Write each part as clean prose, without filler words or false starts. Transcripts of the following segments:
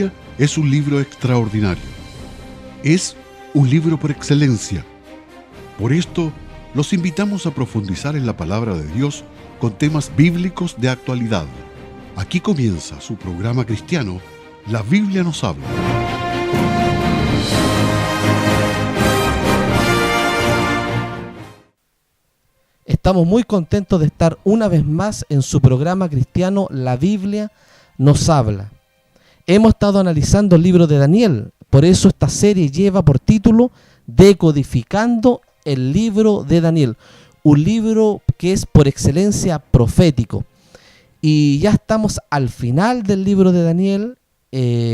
Biblia es un libro extraordinario. Es un libro por excelencia. Por esto, los invitamos a profundizar en la palabra de Dios con temas bíblicos de actualidad. Aquí comienza su programa cristiano, La Biblia nos habla. Estamos muy contentos de estar una vez más en su programa cristiano La Biblia nos habla. Hemos estado analizando el libro de Daniel, por eso esta serie lleva por título Decodificando el libro de Daniel, un libro que es por excelencia profético. Y ya estamos al final del libro de Daniel,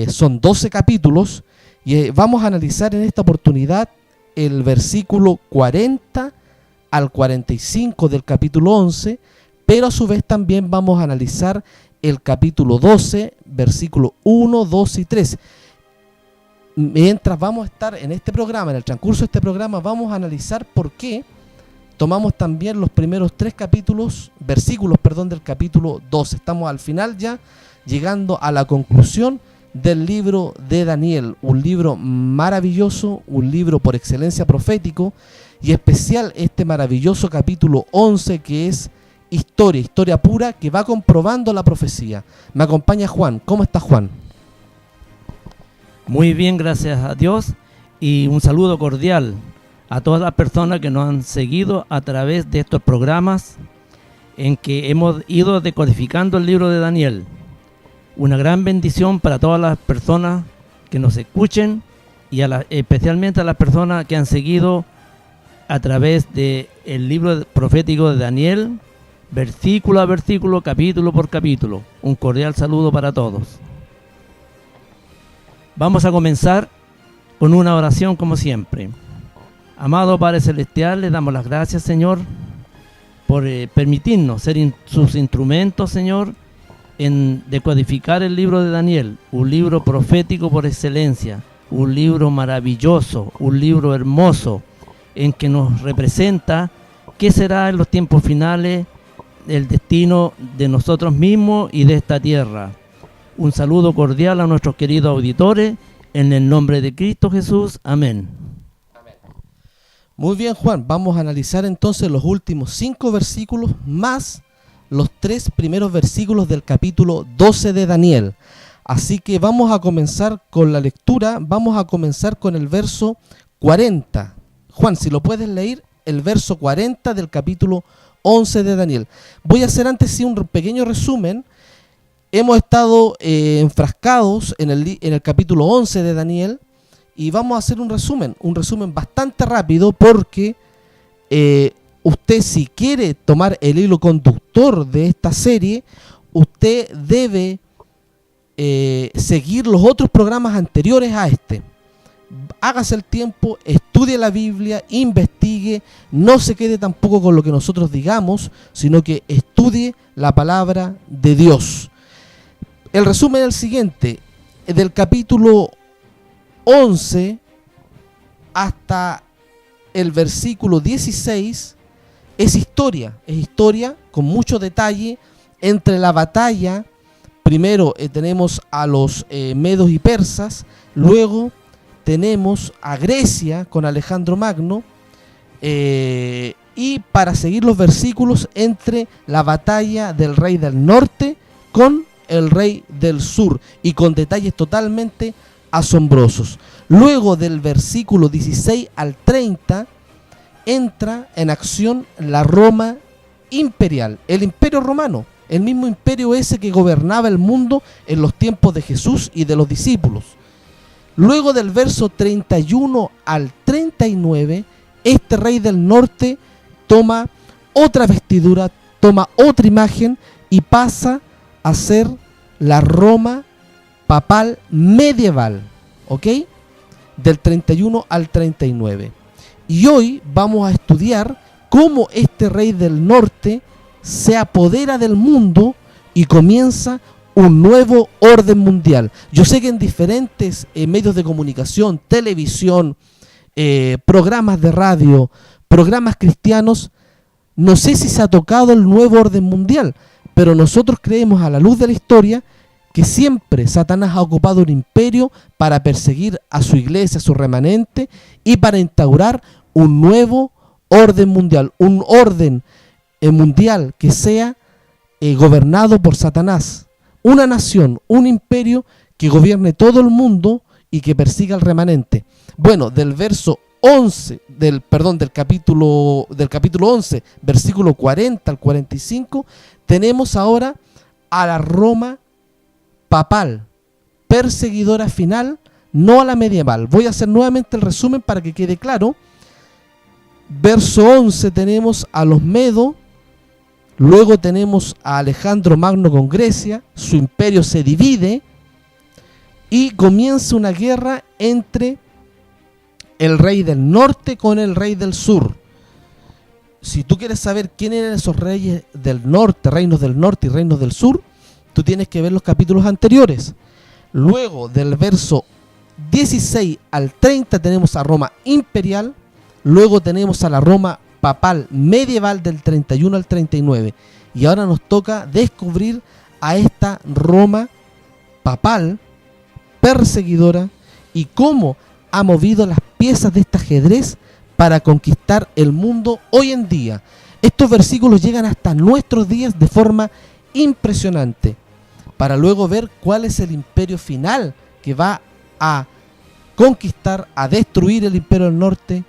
son 12 capítulos, y vamos a analizar en esta oportunidad el versículo 40 al 45 del capítulo 11, pero a su vez también vamos a analizar el capítulo 12, versículo 1, 2 y 3. Mientras vamos a estar en este programa, en el transcurso de este programa, vamos a analizar por qué tomamos también los primeros 3 versículos del capítulo 12. Estamos al final ya, llegando a la conclusión del libro de Daniel, un libro maravilloso, un libro por excelencia profético, y especial este maravilloso capítulo 11 que es historia pura que va comprobando la profecía. Me acompaña Juan. ¿Cómo está Juan? Muy bien, gracias a Dios, y un saludo cordial a todas las personas que nos han seguido a través de estos programas en que hemos ido decodificando el libro de Daniel. Una gran bendición para todas las personas que nos escuchen y especialmente a las personas que han seguido a través del libro profético de Daniel, versículo a versículo, capítulo por capítulo. Un cordial saludo para todos. Vamos a comenzar con una oración como siempre. Amado Padre Celestial, le damos las gracias, Señor, por permitirnos ser sus instrumentos, Señor, en decodificar el libro de Daniel, un libro profético por excelencia, un libro maravilloso, un libro hermoso, en que nos representa qué será en los tiempos finales el destino de nosotros mismos y de esta tierra. Un saludo cordial a nuestros queridos auditores, en el nombre de Cristo Jesús. Amén. Muy bien, Juan, vamos a analizar entonces los últimos 5 versículos más los 3 primeros versículos del capítulo 12 de Daniel. Así que vamos a comenzar con la lectura, vamos a comenzar con el verso 40. Juan, si lo puedes leer, el verso 40 del capítulo 11 de Daniel. Voy a hacer antes un pequeño resumen. Hemos estado enfrascados en el capítulo 11 de Daniel y vamos a hacer un resumen bastante rápido porque usted, si quiere tomar el hilo conductor de esta serie, usted debe seguir los otros programas anteriores a este. Hágase el tiempo, estudie la Biblia, investigue, no se quede tampoco con lo que nosotros digamos, sino que estudie la palabra de Dios. El resumen es el siguiente: del capítulo 11 hasta el versículo 16 es historia con mucho detalle entre la batalla. Primero tenemos a los medos y persas, luego tenemos a Grecia con Alejandro Magno, y para seguir los versículos, entre la batalla del rey del norte con el rey del sur, y con detalles totalmente asombrosos. Luego del versículo 16 al 30 entra en acción la Roma imperial, el imperio romano, el mismo imperio ese que gobernaba el mundo en los tiempos de Jesús y de los discípulos. Luego del verso 31 al 39, este rey del norte toma otra vestidura, toma otra imagen y pasa a ser la Roma papal medieval, ¿ok? Del 31 al 39. Y hoy vamos a estudiar cómo este rey del norte se apodera del mundo y comienza un nuevo orden mundial. Yo sé que en diferentes medios de comunicación, televisión, programas de radio, programas cristianos, no sé si se ha tocado el nuevo orden mundial, pero nosotros creemos a la luz de la historia que siempre Satanás ha ocupado un imperio para perseguir a su iglesia, a su remanente, y para instaurar un nuevo orden mundial, un orden mundial que sea gobernado por Satanás, una nación, un imperio que gobierne todo el mundo y que persiga al remanente. Bueno, del verso 11, del capítulo 11, versículo 40 al 45, tenemos ahora a la Roma papal, perseguidora final, no a la medieval. Voy a hacer nuevamente el resumen para que quede claro. Verso 11 tenemos a los Medo, luego tenemos a Alejandro Magno con Grecia, su imperio se divide y comienza una guerra entre el rey del norte con el rey del sur. Si tú quieres saber quién eran esos reyes del norte, reinos del norte y reinos del sur, tú tienes que ver los capítulos anteriores. Luego del verso 16 al 30 tenemos a Roma imperial, luego tenemos a la Roma papal medieval del 31 al 39. Y ahora nos toca descubrir a esta Roma papal perseguidora y cómo ha movido las piezas de este ajedrez para conquistar el mundo hoy en día. Estos versículos llegan hasta nuestros días de forma impresionante, para luego ver cuál es el imperio final que va a conquistar, a destruir el imperio del norte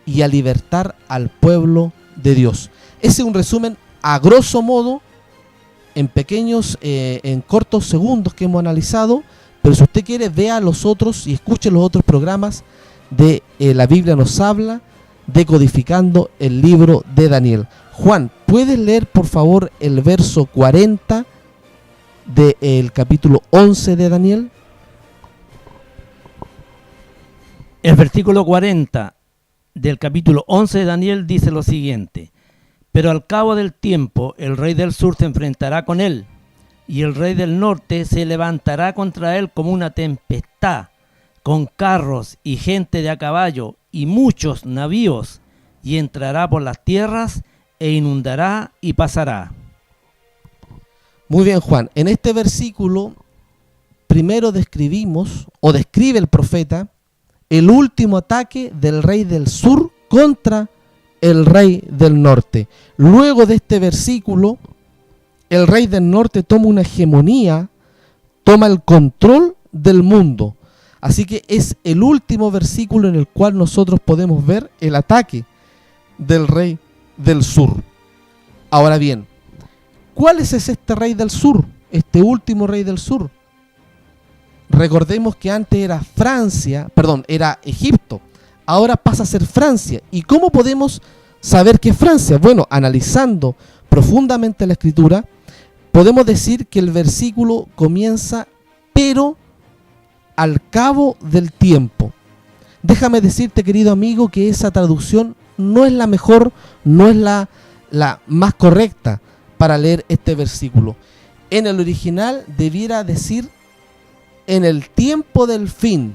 y a libertar al pueblo de Dios. Ese es un resumen a grosso modo, en pequeños, en cortos segundos que hemos analizado, pero si usted quiere, vea los otros y escuche los otros programas de La Biblia nos habla, decodificando el libro de Daniel. Juan, ¿puedes leer por favor el verso 40 del capítulo 11 de Daniel? El versículo 40 del capítulo 11 de Daniel dice lo siguiente: pero al cabo del tiempo el rey del sur se enfrentará con él, y el rey del norte se levantará contra él como una tempestad, con carros y gente de a caballo y muchos navíos, y entrará por las tierras e inundará y pasará. Muy bien, Juan. En este versículo primero describe el profeta el último ataque del rey del sur contra el rey del norte. Luego de este versículo, el rey del norte toma una hegemonía, toma el control del mundo. Así que es el último versículo en el cual nosotros podemos ver el ataque del rey del sur. Ahora bien, ¿cuál es este rey del sur? Este último rey del sur. Recordemos que antes era Egipto, ahora pasa a ser Francia. ¿Y cómo podemos saber que es Francia? Bueno, analizando profundamente la escritura, podemos decir que el versículo comienza, pero al cabo del tiempo. Déjame decirte, querido amigo, que esa traducción no es la mejor, no es la más correcta para leer este versículo. En el original debiera decir en el tiempo del fin,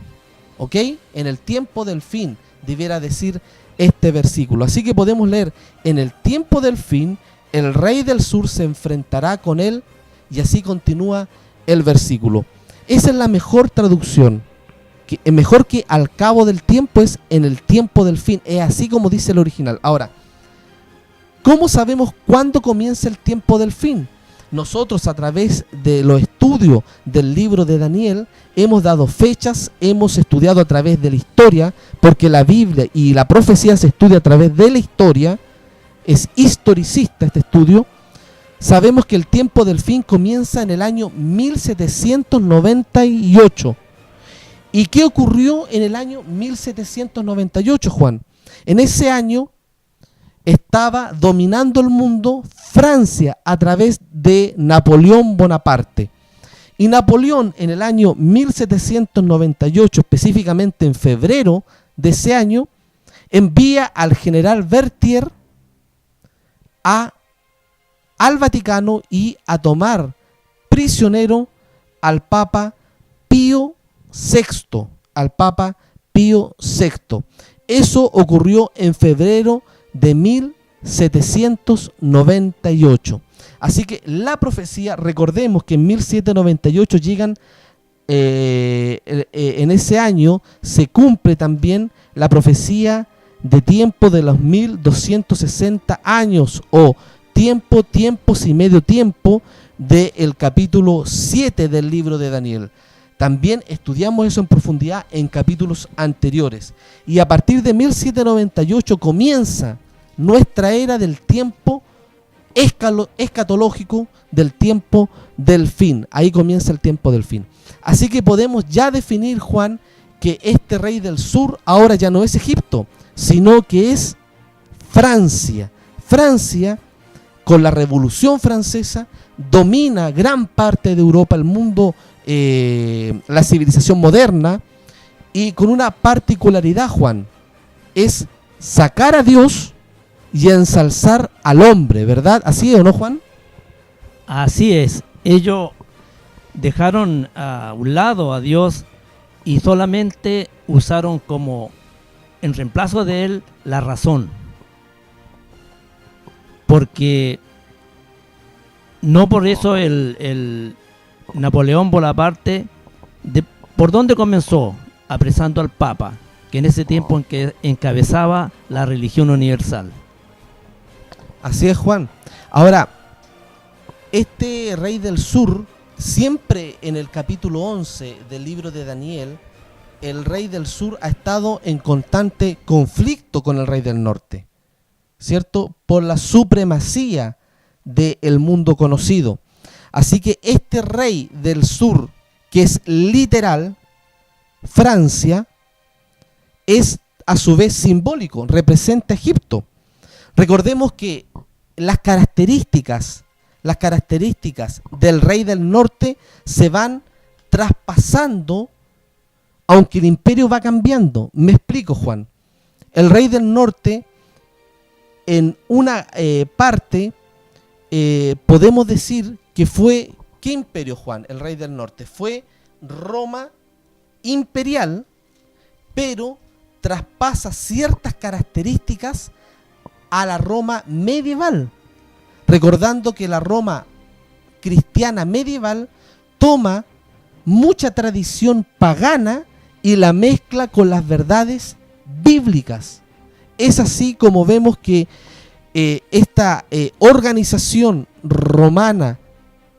¿ok? En el tiempo del fin debiera decir este versículo. Así que podemos leer: en el tiempo del fin, el rey del sur se enfrentará con él, y así continúa el versículo. Esa es la mejor traducción. Mejor que al cabo del tiempo es en el tiempo del fin. Es así como dice el original. Ahora, ¿cómo sabemos cuándo comienza el tiempo del fin? Nosotros, a través de los estudios del libro de Daniel, hemos dado fechas, hemos estudiado a través de la historia, porque la Biblia y la profecía se estudia a través de la historia. Es historicista este estudio. Sabemos que el tiempo del fin comienza en el año 1798. ¿Y qué ocurrió en el año 1798, Juan? En ese año estaba dominando el mundo Francia a través de Napoleón Bonaparte. Y Napoleón, en el año 1798, específicamente en febrero de ese año, envía al general Berthier al Vaticano y a tomar prisionero al Papa Pío VI, Eso ocurrió en febrero de 1798. Así que la profecía, recordemos que en 1798 llegan, en ese año se cumple también la profecía de tiempo de los 1260 años, o tiempos y medio tiempo del capítulo 7 del libro de Daniel. También estudiamos eso en profundidad en capítulos anteriores. Y a partir de 1798 comienza nuestra era del tiempo escatológico, del tiempo del fin. Ahí comienza el tiempo del fin. Así que podemos ya definir, Juan, que este rey del sur ahora ya no es Egipto, sino que es Francia. Francia, con la Revolución Francesa, domina gran parte de Europa, el mundo, la civilización moderna, y con una particularidad, Juan, es sacar a Dios y ensalzar al hombre, ¿verdad? ¿Así es o no, Juan? Así es. Ellos dejaron a un lado a Dios y solamente usaron como en reemplazo de él la razón. Porque no por eso el Napoleón Bonaparte, ¿por dónde comenzó? Apresando al Papa, que en ese tiempo en que encabezaba la religión universal. Así es, Juan. Ahora, este rey del sur, siempre en el capítulo 11 del libro de Daniel, el rey del sur ha estado en constante conflicto con el rey del norte, ¿cierto? Por la supremacía del mundo conocido. Así que este rey del sur, que es literal, Francia, es a su vez simbólico, representa a Egipto. Recordemos que las características del rey del norte se van traspasando, aunque el imperio va cambiando. Me explico, Juan. El rey del norte, en una parte, podemos decir que fue, ¿qué imperio, Juan? El rey del norte fue Roma imperial, pero traspasa ciertas características a la Roma medieval, recordando que la Roma cristiana medieval toma mucha tradición pagana y la mezcla con las verdades bíblicas. Es así como vemos que esta organización romana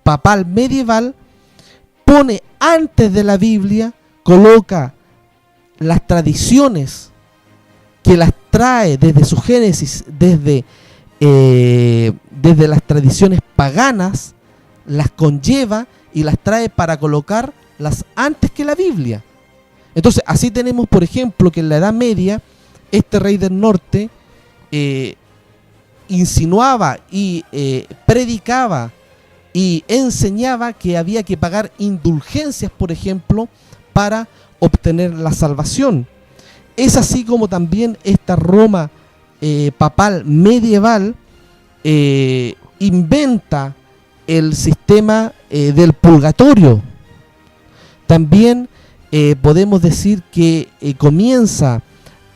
papal medieval pone antes de la Biblia, coloca las tradiciones que las trae desde su génesis, desde las tradiciones paganas, las conlleva y las trae para colocarlas antes que la Biblia. Entonces, así tenemos, por ejemplo, que en la Edad Media, este rey del norte insinuaba y predicaba y enseñaba que había que pagar indulgencias, por ejemplo, para obtener la salvación. Es así como también esta Roma papal medieval inventa el sistema del purgatorio. También podemos decir que comienza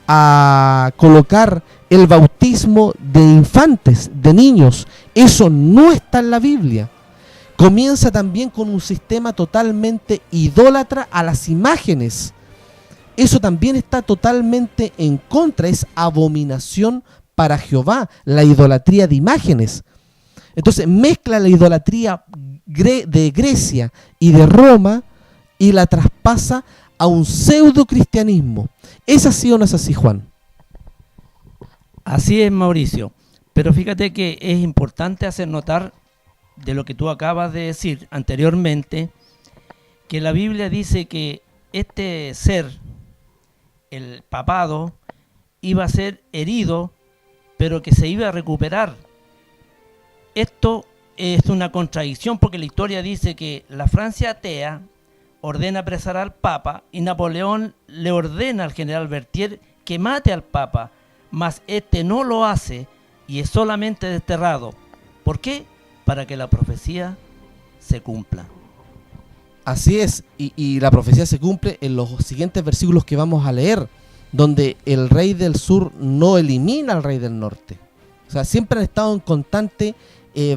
a colocar el bautismo de infantes, de niños. Eso no está en la Biblia. Comienza también con un sistema totalmente idólatra a las imágenes. Eso también está totalmente en contra, es abominación para Jehová, la idolatría de imágenes. Entonces mezcla la idolatría de Grecia y de Roma y la traspasa a un pseudo cristianismo. ¿Es así o no es así, Juan? Así es, Mauricio. Pero fíjate que es importante hacer notar de lo que tú acabas de decir anteriormente, que la Biblia dice que este ser, el papado, iba a ser herido, pero que se iba a recuperar. Esto es una contradicción porque la historia dice que la Francia atea ordena apresar al Papa y Napoleón le ordena al general Berthier que mate al Papa, mas este no lo hace y es solamente desterrado. ¿Por qué? Para que la profecía se cumpla. Así es, y la profecía se cumple en los siguientes versículos que vamos a leer, donde el rey del sur no elimina al rey del norte. O sea, siempre han estado en constante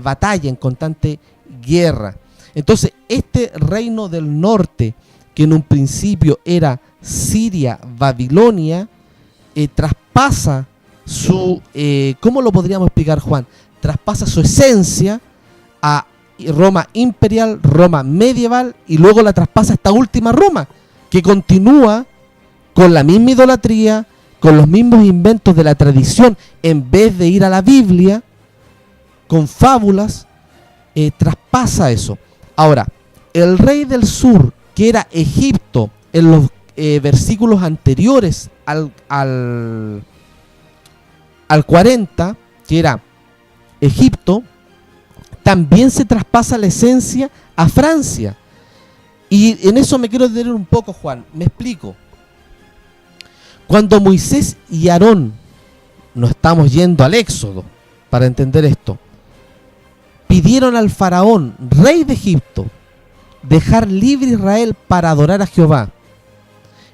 batalla, en constante guerra. Entonces, este reino del norte, que en un principio era Siria, Babilonia, traspasa su, ¿cómo lo podríamos explicar, Juan? Traspasa su esencia a Roma imperial, Roma medieval, y luego la traspasa a esta última Roma, que continúa con la misma idolatría, con los mismos inventos de la tradición, en vez de ir a la Biblia, con fábulas, traspasa eso. Ahora, el rey del sur, que era Egipto, en los versículos anteriores al 40, que era Egipto, también se traspasa la esencia a Francia. Y en eso me quiero detener un poco, Juan. Me explico. Cuando Moisés y Aarón, no estamos yendo al Éxodo para entender esto, pidieron al faraón, rey de Egipto, dejar libre a Israel para adorar a Jehová.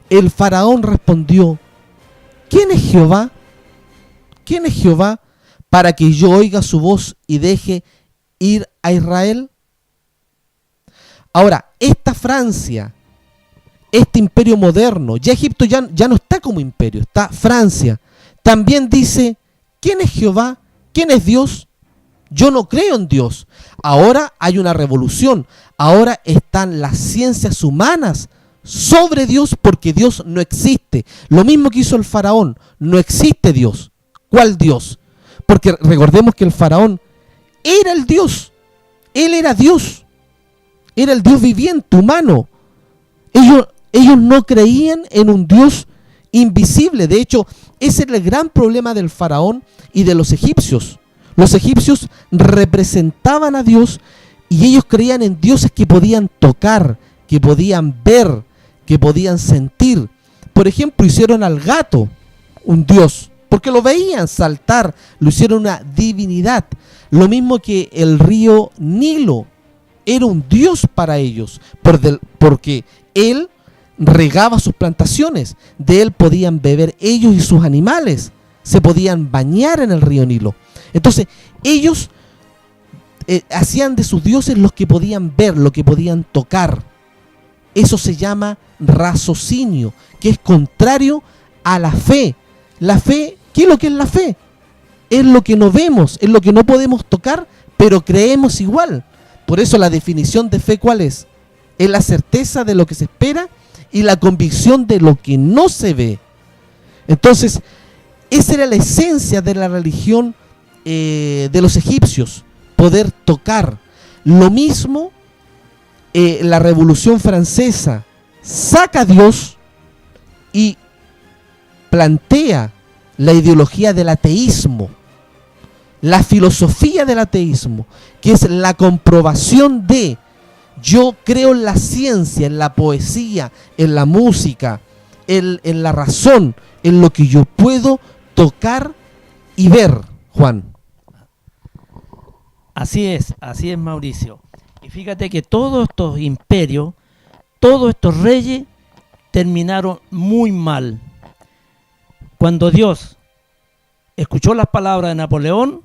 El faraón respondió: ¿quién es Jehová? ¿Quién es Jehová para que yo oiga su voz y deje ir a Israel? Ahora, esta Francia, este imperio moderno, ya Egipto ya no está como imperio, está Francia, también dice: ¿quién es Jehová? ¿Quién es Dios? Yo no creo en Dios. Ahora hay una revolución. Ahora están las ciencias humanas sobre Dios, porque Dios no existe. Lo mismo que hizo el faraón. No existe Dios. ¿Cuál Dios? Porque recordemos que el faraón era el Dios. Él era Dios. Era el Dios viviente, humano. Ellos no creían en un Dios invisible. De hecho, ese era el gran problema del faraón y de los egipcios. Los egipcios representaban a Dios y ellos creían en dioses que podían tocar, que podían ver, que podían sentir. Por ejemplo, hicieron al gato un dios, porque lo veían saltar, lo hicieron una divinidad. Lo mismo que el río Nilo era un dios para ellos, porque él regaba sus plantaciones, de él podían beber ellos y sus animales, se podían bañar en el río Nilo. Entonces, ellos hacían de sus dioses los que podían ver, lo que podían tocar. Eso se llama raciocinio, que es contrario a la fe. La fe, ¿qué es lo que es la fe? Es lo que no vemos, es lo que no podemos tocar, pero creemos igual. Por eso la definición de fe, ¿cuál es? Es la certeza de lo que se espera y la convicción de lo que no se ve. Entonces, esa era la esencia de la religión de los egipcios, poder tocar. Lo mismo, la Revolución Francesa saca a Dios y plantea la ideología del ateísmo, la filosofía del ateísmo, que es la comprobación de: yo creo en la ciencia, en la poesía, en la música, en la razón, en lo que yo puedo tocar y ver, Juan. Así es Mauricio. Y fíjate que todos estos imperios, todos estos reyes terminaron muy mal. Cuando Dios escuchó las palabras de Napoleón,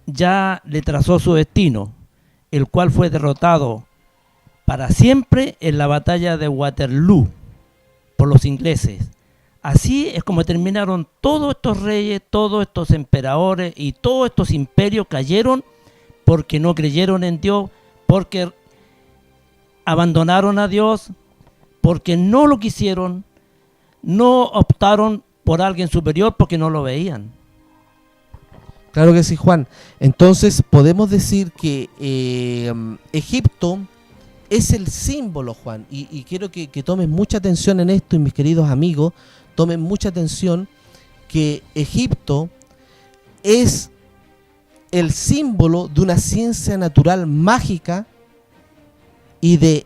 ya le trazó su destino, el cual fue derrotado para siempre en la batalla de Waterloo por los ingleses. Así es como terminaron todos estos reyes, todos estos emperadores y todos estos imperios cayeron porque no creyeron en Dios, porque abandonaron a Dios, porque no lo quisieron, no optaron por alguien superior porque no lo veían. Claro que sí, Juan. Entonces podemos decir que Egipto es el símbolo, Juan, y quiero que tomen mucha atención en esto, y mis queridos amigos, tomen mucha atención, que Egipto es el símbolo de una ciencia natural mágica y del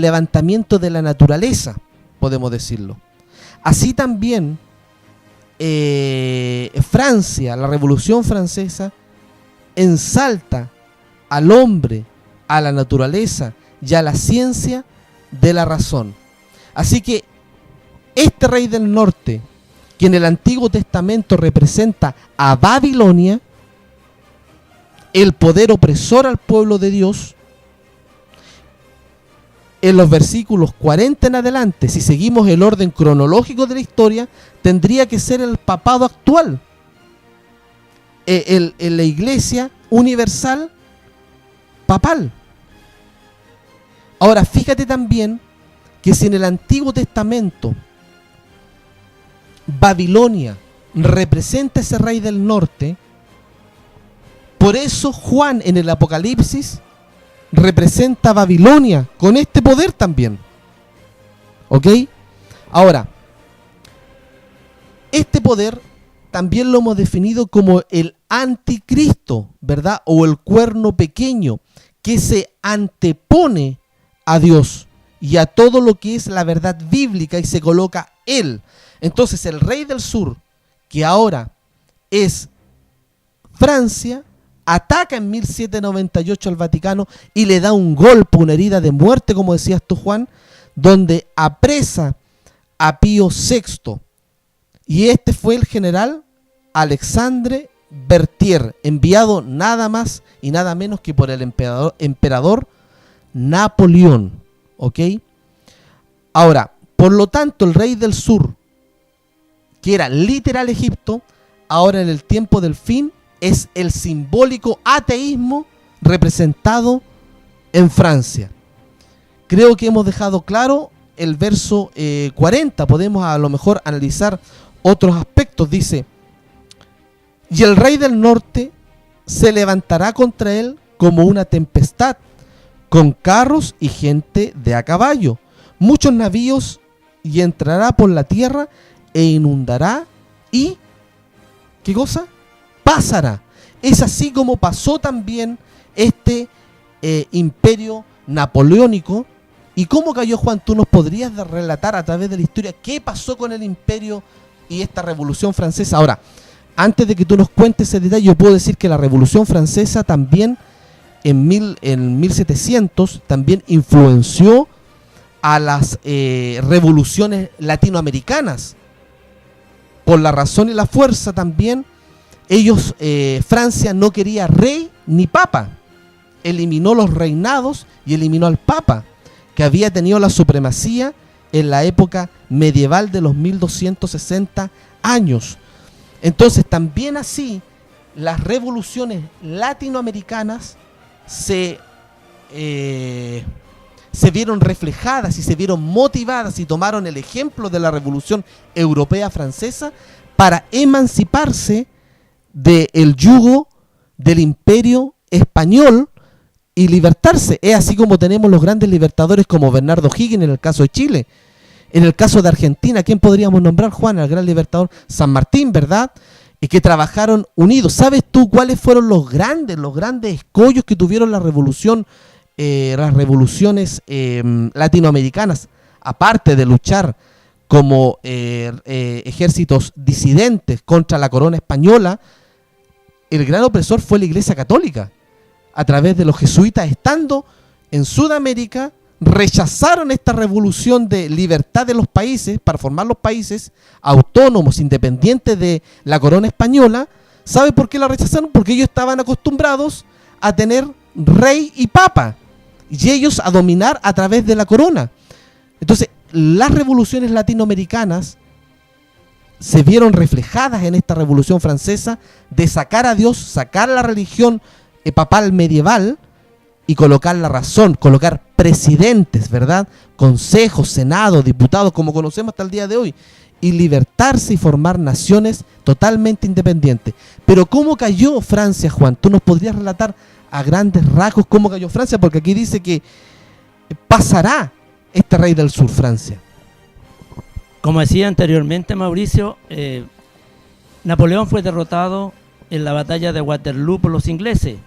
levantamiento de la naturaleza, podemos decirlo. Así también Francia, la Revolución Francesa, ensalta al hombre, a la naturaleza y a la ciencia de la razón. Así que este rey del norte, que en el Antiguo Testamento representa a Babilonia, el poder opresor al pueblo de Dios, en los versículos 40 en adelante, si seguimos el orden cronológico de la historia, tendría que ser el papado actual, en la iglesia universal papal. Ahora, fíjate también que si en el Antiguo Testamento Babilonia representa ese rey del norte, por eso Juan en el Apocalipsis representa a Babilonia con este poder también. ¿Ok? Ahora, este poder también lo hemos definido como el anticristo, ¿verdad? O el cuerno pequeño, que se antepone a Dios y a todo lo que es la verdad bíblica y se coloca él. Entonces el rey del sur, que ahora es Francia, ataca en 1798 al Vaticano y le da un golpe, una herida de muerte, como decías tú, Juan, donde apresa a Pío VI. Y este fue el general Alexandre Berthier, enviado nada más y nada menos que por el emperador Napoleón. ¿Ok? Ahora, por lo tanto, el rey del sur, que era literal Egipto, ahora en el tiempo del fin es el simbólico ateísmo representado en Francia. Creo que hemos dejado claro el verso 40. Podemos a lo mejor analizar otros aspectos. Dice: y el rey del norte se levantará contra él como una tempestad, con carros y gente de a caballo, muchos navíos, y entrará por la tierra e inundará y, ¿qué cosa? Pasará. Es así como pasó también este imperio napoleónico. ¿Y cómo cayó, Juan? ¿Tú nos podrías relatar a través de la historia qué pasó con el imperio y esta revolución francesa? Ahora, antes de que tú nos cuentes ese detalle, yo puedo decir que la revolución francesa también en 1700 también influenció a las revoluciones latinoamericanas. Por la razón y la fuerza también, ellos, Francia no quería rey ni papa. Eliminó los reinados y eliminó al papa, que había tenido la supremacía en la época medieval de los 1260 años. Entonces, también así, las revoluciones latinoamericanas se vieron reflejadas y se vieron motivadas y tomaron el ejemplo de la Revolución Europea Francesa para emanciparse del yugo del imperio español y libertarse. Es así como tenemos los grandes libertadores como Bernardo O'Higgins en el caso de Chile. En el caso de Argentina, ¿quién podríamos nombrar, Juan? Al gran libertador San Martín, ¿verdad? Y que trabajaron unidos. ¿Sabes tú cuáles fueron los grandes escollos que tuvieron las revoluciones latinoamericanas? Aparte de luchar como ejércitos disidentes contra la corona española, el gran opresor fue la Iglesia Católica. A través de los jesuitas, estando en Sudamérica, rechazaron esta revolución de libertad de los países para formar los países autónomos, independientes de la corona española. ¿Sabe por qué la rechazaron? Porque ellos estaban acostumbrados a tener rey y papa, y ellos a dominar a través de la corona. Entonces, las revoluciones latinoamericanas se vieron reflejadas en esta revolución francesa de sacar a Dios, sacar la religión papal medieval y colocar la razón, colocar presidentes, ¿verdad? Consejos, senado, diputados, como conocemos hasta el día de hoy, y libertarse y formar naciones totalmente independientes. Pero ¿cómo cayó Francia, Juan? ¿Tú nos podrías relatar a grandes rasgos cómo cayó Francia? Porque aquí dice que pasará este rey del sur, Francia. Como decía anteriormente Mauricio, Napoleón fue derrotado en la batalla de Waterloo por los ingleses,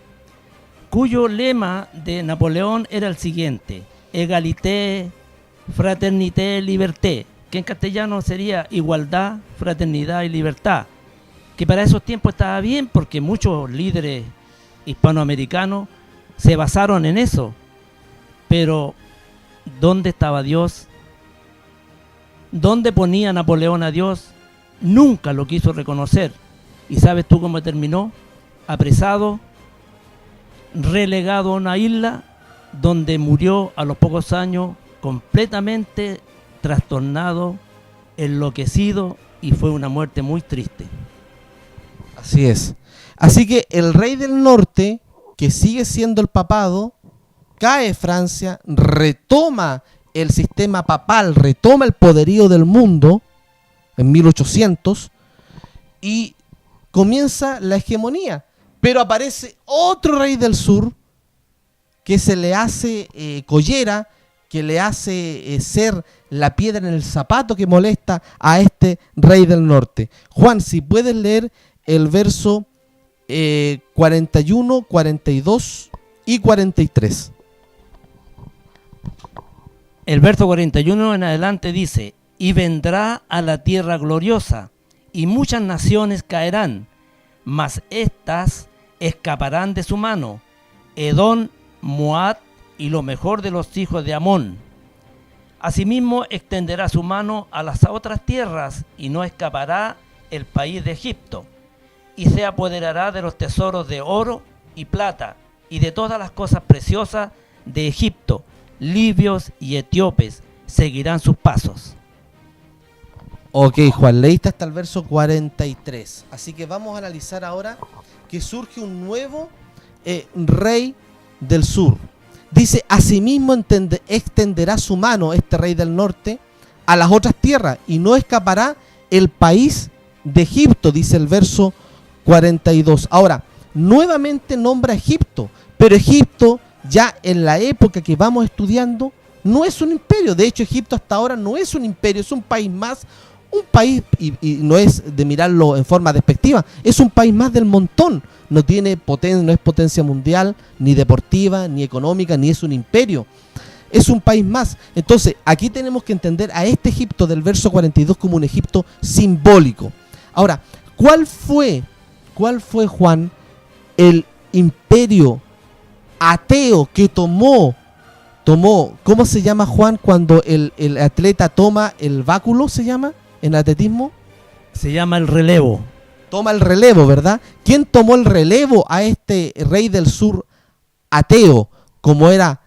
cuyo lema de Napoleón era el siguiente: égalité, fraternité, liberté, que en castellano sería igualdad, fraternidad y libertad, que para esos tiempos estaba bien porque muchos líderes hispanoamericanos se basaron en eso. Pero ¿dónde estaba Dios? ¿Dónde ponía Napoleón a Dios? nunca lo quiso reconocer. ¿Y sabes tú cómo terminó? Apresado, relegado a una isla, donde murió a los pocos años completamente trastornado, enloquecido, y fue una muerte muy triste. Así es. Así que el rey del norte, que sigue siendo el papado, cae Francia, retoma el sistema papal, retoma el poderío del mundo en 1800 y comienza la hegemonía. Pero aparece otro rey del sur que se le hace collera, que le hace ser la piedra en el zapato que molesta a este rey del norte. Juan, si puedes leer el verso 41, 42 y 43. El verso 41 en adelante dice: y vendrá a la tierra gloriosa, y muchas naciones caerán, mas éstas escaparán de su mano, Edom, Moab y lo mejor de los hijos de Amón. Asimismo extenderá su mano a las otras tierras, y no escapará el país de Egipto, y se apoderará de los tesoros de oro y plata, y de todas las cosas preciosas de Egipto. Libios y etíopes seguirán sus pasos. Ok, Juan, leíste hasta el verso 43. Así que vamos a analizar ahora que surge un nuevo rey del sur. Dice, asimismo extenderá su mano este rey del norte a las otras tierras, y no escapará el país de Egipto, dice el verso 42. Ahora, nuevamente nombra Egipto, pero Egipto ya en la época que vamos estudiando no es un imperio. De hecho, Egipto hasta ahora no es un imperio, es un país más, un país, y no es de mirarlo en forma despectiva, es un país más del montón. No tiene potencia, no es potencia mundial, ni deportiva, ni económica, ni es un imperio. Es un país más. Entonces, aquí tenemos que entender a este Egipto del verso 42 como un Egipto simbólico. Ahora, ¿cuál fue, Juan, el imperio ateo que tomó, ¿cómo se llama, Juan, cuando el atleta toma el báculo, se llama, en atletismo? Se llama el relevo. Toma el relevo, ¿verdad? ¿Quién tomó el relevo a este rey del sur ateo, como era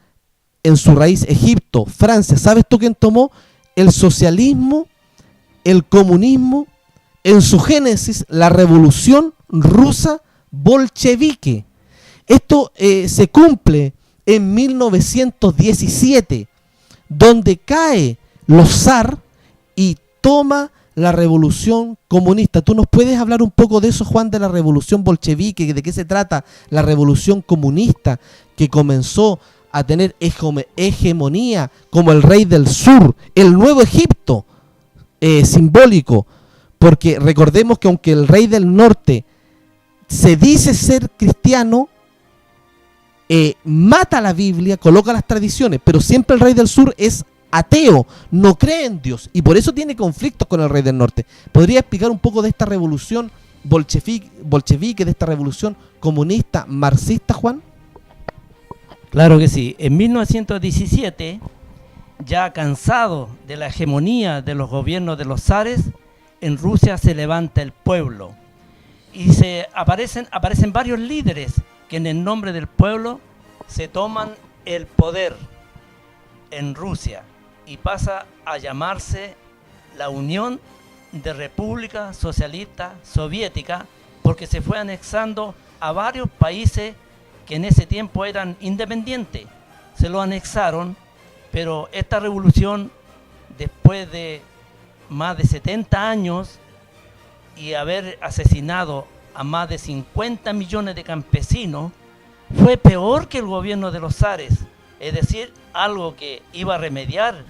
en su raíz Egipto, Francia? ¿Sabes tú quién tomó? El socialismo, el comunismo, en su génesis, la revolución rusa bolchevique. Esto se cumple en 1917, donde cae los zar y toma la revolución comunista. ¿Tú nos puedes hablar un poco de eso, Juan, de la revolución bolchevique? ¿De qué se trata la revolución comunista que comenzó a tener hegemonía como el rey del sur, el nuevo Egipto simbólico? Porque recordemos que aunque el rey del norte se dice ser cristiano, mata la Biblia, coloca las tradiciones, pero siempre el rey del sur es ateo, no cree en Dios, y por eso tiene conflictos con el rey del norte. ¿Podría explicar un poco de esta revolución bolchevique, de esta revolución comunista marxista, Juan? Claro que sí. En 1917, ya cansado de la hegemonía de los gobiernos de los zares, en Rusia se levanta el pueblo y aparecen varios líderes que en el nombre del pueblo se toman el poder en Rusia, y pasa a llamarse la Unión de República Socialista Soviética, porque se fue anexando a varios países que en ese tiempo eran independientes. Se lo anexaron, pero esta revolución, después de más de 70 años y haber asesinado a más de 50 millones de campesinos, fue peor que el gobierno de los zares. Es decir, algo que iba a remediar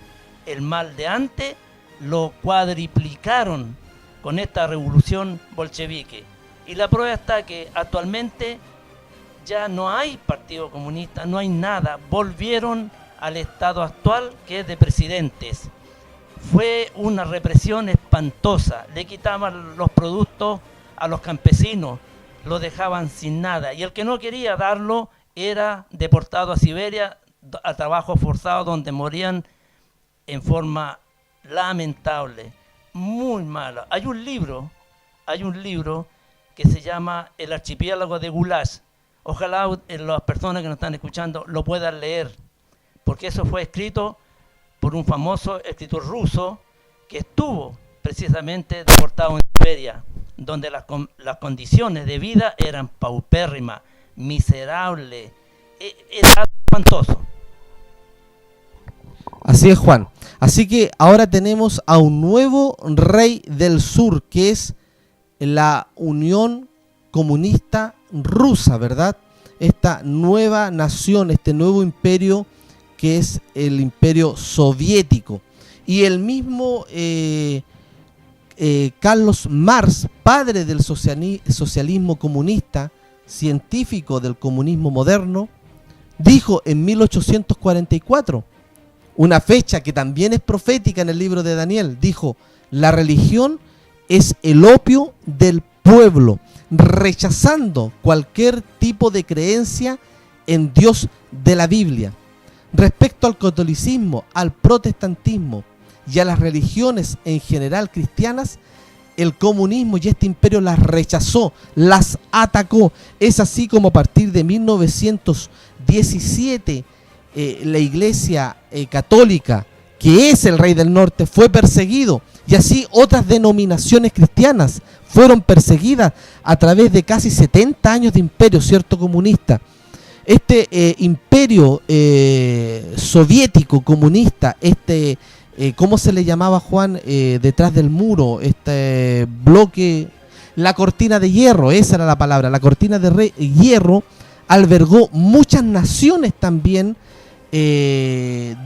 el mal de antes, lo cuadriplicaron con esta revolución bolchevique. Y la prueba está que actualmente ya no hay partido comunista, no hay nada. Volvieron al estado actual, que es de presidentes. Fue una represión espantosa. Le quitaban los productos a los campesinos, lo dejaban sin nada. Y el que no quería darlo era deportado a Siberia a trabajo forzado, donde morían en forma lamentable. muy mala. Hay un libro que se llama El archipiélago de Gulash. Ojalá las personas que nos están escuchando lo puedan leer, porque eso fue escrito por un famoso escritor ruso que estuvo precisamente deportado en Siberia, donde las condiciones de vida eran paupérrimas, miserables, era espantoso. Así es, Juan. Así que ahora tenemos a un nuevo rey del sur, que es la Unión Comunista Rusa, ¿verdad? Esta nueva nación, este nuevo imperio que es el imperio soviético. Y el mismo Carlos Marx, padre del socialismo comunista, científico del comunismo moderno, dijo en 1844, una fecha que también es profética en el libro de Daniel, dijo: la religión es el opio del pueblo, rechazando cualquier tipo de creencia en Dios de la Biblia. Respecto al catolicismo, al protestantismo y a las religiones en general cristianas, el comunismo y este imperio las rechazó, las atacó. Es así como a partir de 1917 la Iglesia católica, que es el Rey del Norte, fue perseguido, y así otras denominaciones cristianas fueron perseguidas a través de casi 70 años de imperio, ¿cierto?, comunista. Este imperio soviético comunista, ¿cómo se le llamaba, Juan? Detrás del muro, este bloque, la cortina de hierro, esa era la palabra, la cortina de hierro, albergó muchas naciones también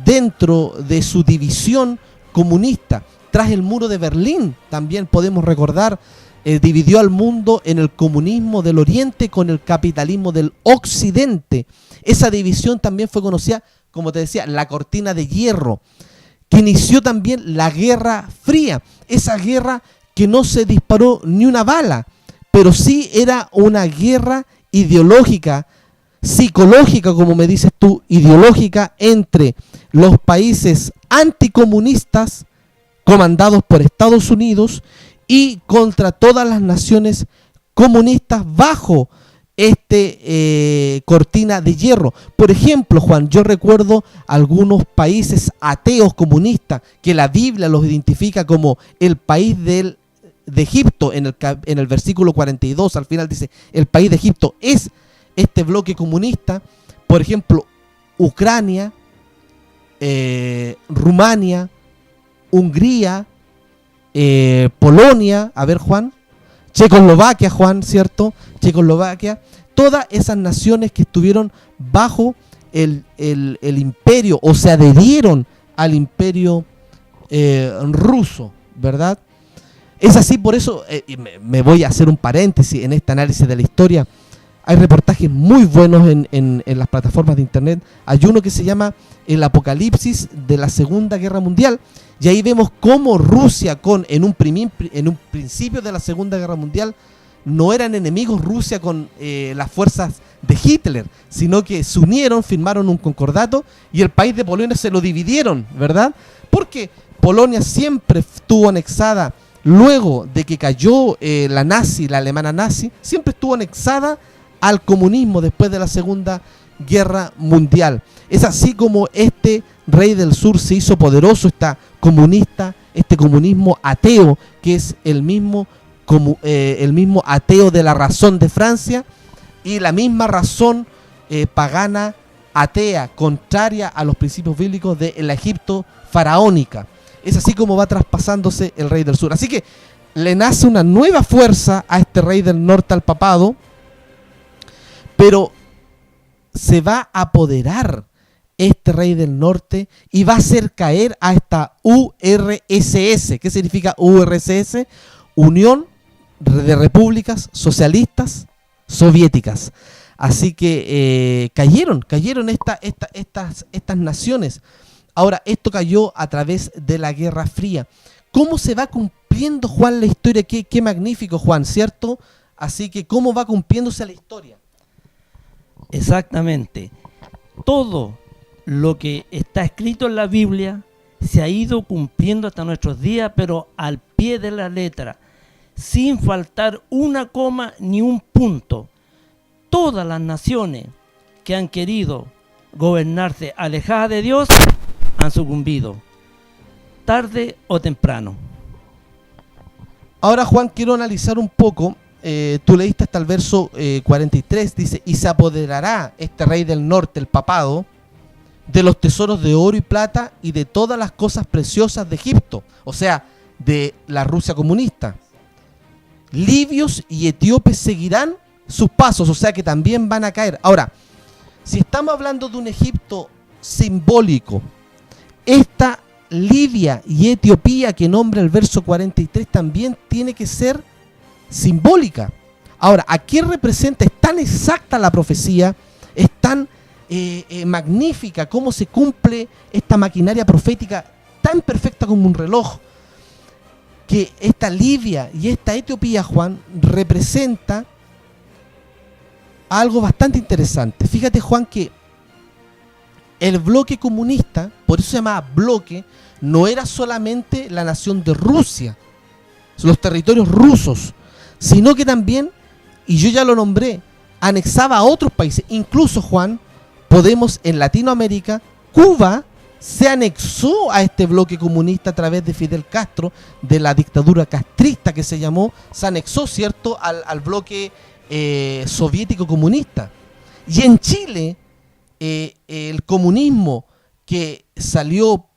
dentro de su división comunista. Tras el muro de Berlín, también podemos recordar, dividió al mundo en el comunismo del Oriente con el capitalismo del Occidente. Esa división también fue conocida, como te decía, la cortina de hierro, que inició también la Guerra Fría, esa guerra que no se disparó ni una bala, pero sí era una guerra ideológica, psicológica, como me dices tú, ideológica, entre los países anticomunistas comandados por Estados Unidos y contra todas las naciones comunistas bajo cortina de hierro. Por ejemplo, Juan, yo recuerdo algunos países ateos comunistas que la Biblia los identifica como el país de Egipto. En el versículo 42 al final dice: el país de Egipto es este bloque comunista. Por ejemplo, Ucrania, Rumania, Hungría, Polonia, a ver, Juan, Checoslovaquia, Juan, ¿cierto? Checoslovaquia, todas esas naciones que estuvieron bajo el imperio o se adherieron al imperio ruso, ¿verdad? Es así, por eso me voy a hacer un paréntesis en este análisis de la historia. Hay reportajes muy buenos en las plataformas de internet. Hay uno que se llama El Apocalipsis de la Segunda Guerra Mundial, y ahí vemos cómo Rusia, en un principio de la Segunda Guerra Mundial, no eran enemigos Rusia con las fuerzas de Hitler, sino que se unieron, firmaron un concordato, y el país de Polonia se lo dividieron, ¿verdad? Porque Polonia siempre estuvo anexada, luego de que cayó la alemana nazi, siempre estuvo anexada al comunismo después de la Segunda Guerra Mundial. Es así como este rey del sur se hizo poderoso, este comunismo ateo, que es el mismo ateo de la razón de Francia, y la misma razón pagana, atea, contraria a los principios bíblicos de la Egipto faraónica. Es así como va traspasándose el rey del sur. Así que le nace una nueva fuerza a este rey del norte, al papado, pero se va a apoderar este rey del norte y va a hacer caer a esta URSS. ¿Qué significa URSS? Unión de Repúblicas Socialistas Soviéticas. Así que cayeron estas naciones. Ahora, esto cayó a través de la Guerra Fría. ¿Cómo se va cumpliendo, Juan, la historia? Qué magnífico, Juan, ¿cierto? Así que, ¿cómo va cumpliéndose la historia? Exactamente. Todo lo que está escrito en la Biblia se ha ido cumpliendo hasta nuestros días, pero al pie pie de la letra, sin faltar una coma ni un punto. Todas las naciones que han querido gobernarse alejadas de Dios han sucumbido, tarde o temprano. Ahora, Juan, quiero analizar un poco. Tú leíste hasta el verso 43, dice: y se apoderará este rey del norte, el papado, de los tesoros de oro y plata y de todas las cosas preciosas de Egipto, o sea, de la Rusia comunista. Libios y etíopes seguirán sus pasos, o sea que también van a caer. Ahora, si estamos hablando de un Egipto simbólico, esta Libia y Etiopía que nombra el verso 43 también tiene que ser simbólica. Ahora, ¿a qué representa? Es tan exacta la profecía, es tan magnífica cómo se cumple esta maquinaria profética tan perfecta como un reloj, que esta Libia y esta Etiopía, Juan, representa algo bastante interesante. Fíjate, Juan, que el bloque comunista, por eso se llamaba bloque, no era solamente la nación de Rusia, los territorios rusos, sino que también, y yo ya lo nombré, anexaba a otros países. Incluso, Juan, podemos en Latinoamérica, Cuba se anexó a este bloque comunista a través de Fidel Castro, de la dictadura castrista que se llamó, se anexó, ¿cierto?, al bloque soviético comunista. Y en Chile, el comunismo que salió,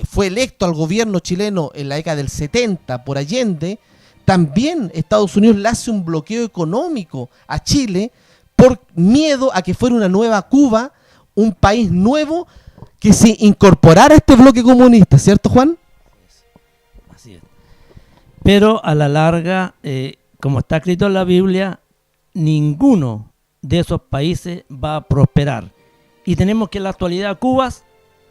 fue electo al gobierno chileno en la década del 70 por Allende, también Estados Unidos le hace un bloqueo económico a Chile por miedo a que fuera una nueva Cuba, un país nuevo que se incorporara a este bloque comunista, ¿cierto, Juan? Así es. Pero a la larga, como está escrito en la Biblia, ninguno de esos países va a prosperar. Y tenemos que en la actualidad Cuba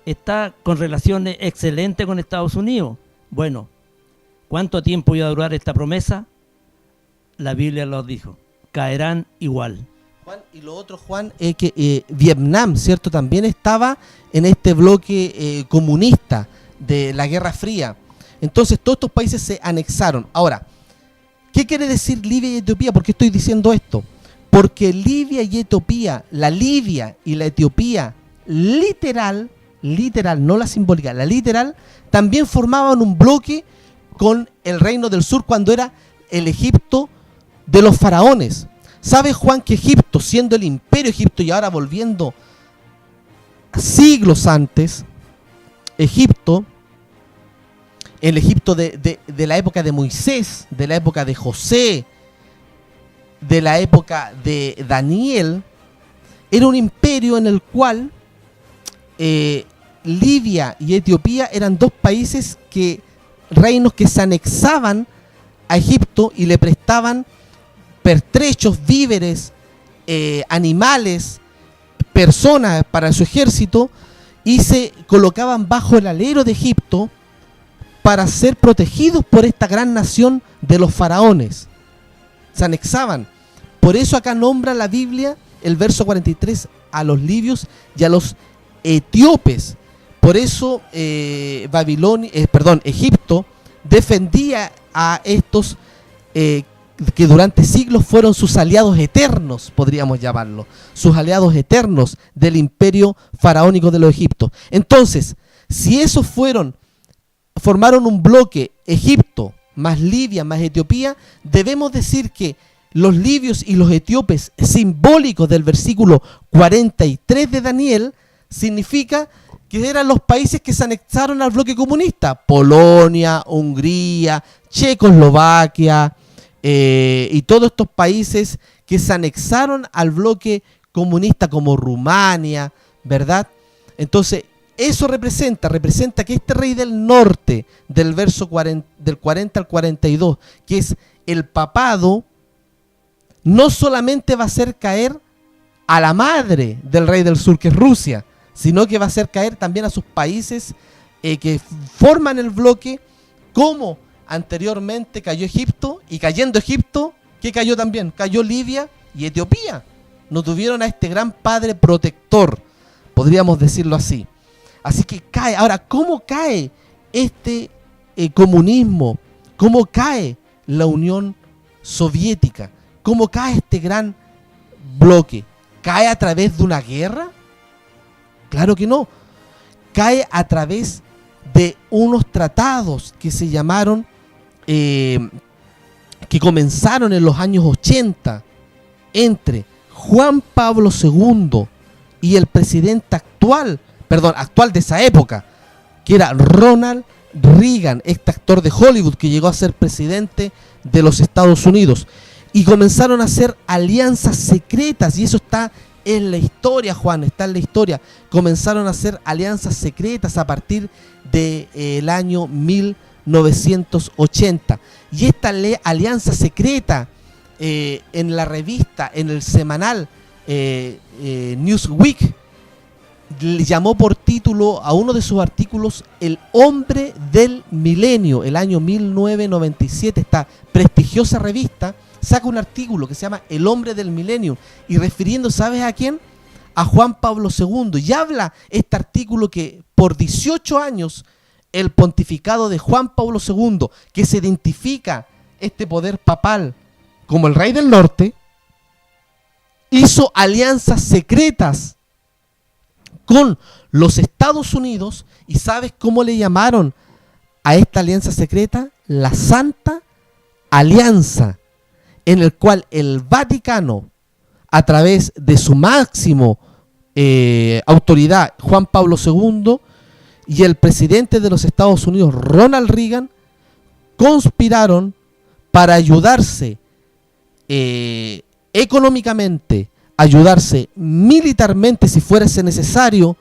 está con relaciones excelentes con Estados Unidos. Bueno, ¿cuánto tiempo iba a durar esta promesa? La Biblia lo dijo, caerán igual. Juan, y lo otro, Juan, es que Vietnam, ¿cierto?, también estaba en este bloque comunista de la Guerra Fría. Entonces todos estos países se anexaron. Ahora, ¿qué quiere decir Libia y Etiopía? ¿Por qué estoy diciendo esto? Porque Libia y Etiopía, la Libia y la Etiopía, literal, no la simbólica, la literal, también formaban un bloque con el Reino del Sur cuando era el Egipto de los faraones. ¿Sabe, Juan, que Egipto, siendo el imperio Egipto y ahora volviendo siglos antes, Egipto, el Egipto de la época de Moisés, de la época de José, de la época de Daniel, era un imperio en el cual Libia y Etiopía eran dos países reinos que se anexaban a Egipto y le prestaban pertrechos, víveres, animales, personas para su ejército, y se colocaban bajo el alero de Egipto para ser protegidos por esta gran nación de los faraones. Se anexaban. Por eso acá nombra la Biblia, el verso 43, a los libios y a los etíopes. Por eso Egipto defendía a estos que durante siglos fueron sus aliados eternos, podríamos llamarlo, sus aliados eternos del imperio faraónico de los egipcios. Entonces, si esos formaron un bloque, Egipto más Libia más Etiopía, debemos decir que los libios y los etíopes simbólicos del versículo 43 de Daniel significa que eran los países que se anexaron al bloque comunista: Polonia, Hungría, Checoslovaquia, y todos estos países que se anexaron al bloque comunista, como Rumania, ¿verdad? Entonces, eso representa que este rey del norte, del verso 40, del 40 al 42, que es el papado, no solamente va a hacer caer a la madre del rey del sur, que es Rusia, sino que va a hacer caer también a sus países que forman el bloque, como anteriormente cayó Egipto, y cayendo Egipto, ¿qué cayó también? Cayó Libia y Etiopía. No tuvieron a este gran padre protector, podríamos decirlo así. Así que cae. Ahora, ¿cómo cae este comunismo, cómo cae la Unión Soviética, cómo cae este gran bloque. ¿Cae a través de una guerra? Claro que no. Cae a través de unos tratados que se llamaron, que comenzaron en los años 80 entre Juan Pablo II y el presidente actual de esa época, que era Ronald Reagan, este actor de Hollywood que llegó a ser presidente de los Estados Unidos. Y comenzaron a hacer alianzas secretas, y eso está en la historia, Juan, está en la historia. Comenzaron a hacer alianzas secretas a partir del año 1980. Y esta alianza secreta, en la revista, en el semanal Newsweek, le llamó por título a uno de sus artículos El hombre del milenio. El año 1997, esta prestigiosa revista saca un artículo que se llama El hombre del milenio, y refiriendo, ¿sabes a quién? A Juan Pablo II. Y habla este artículo que por 18 años el pontificado de Juan Pablo II, que se identifica este poder papal como el rey del norte, hizo alianzas secretas con los Estados Unidos. ¿Y sabes cómo le llamaron a esta alianza secreta? La Santa Alianza, en el cual el Vaticano, a través de su máximo autoridad, Juan Pablo II, y el presidente de los Estados Unidos, Ronald Reagan, conspiraron para ayudarse económicamente, ayudarse militarmente si fuese necesario,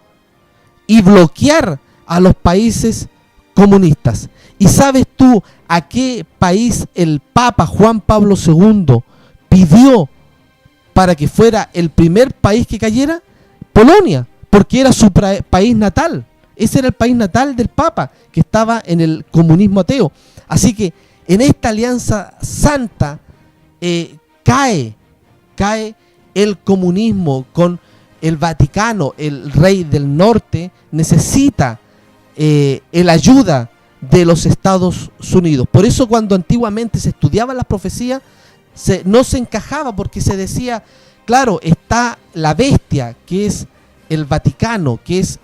y bloquear a los países comunistas. ¿Y sabes tú a qué país el Papa Juan Pablo II pidió para que fuera el primer país que cayera? Polonia, porque era su país natal. Ese era el país natal del Papa, que estaba en el comunismo ateo. Así que en esta alianza santa cae el comunismo con el Vaticano. El rey del norte necesita la ayuda de los Estados Unidos. Por eso cuando antiguamente se estudiaban las profecías, no se encajaba, porque se decía, claro, está la bestia, que es el Vaticano, que es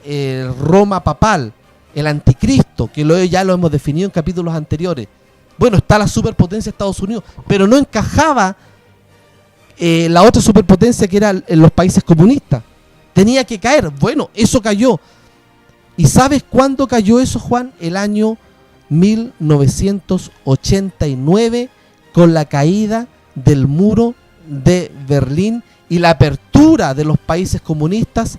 Roma papal, el anticristo, que ya lo hemos definido en capítulos anteriores. Bueno, está la superpotencia de Estados Unidos, pero no encajaba la otra superpotencia, que era en los países comunistas. Tenía que caer. Bueno, eso cayó. ¿Y sabes cuándo cayó eso, Juan? El año 1989, con la caída del muro de Berlín y la apertura de los países comunistas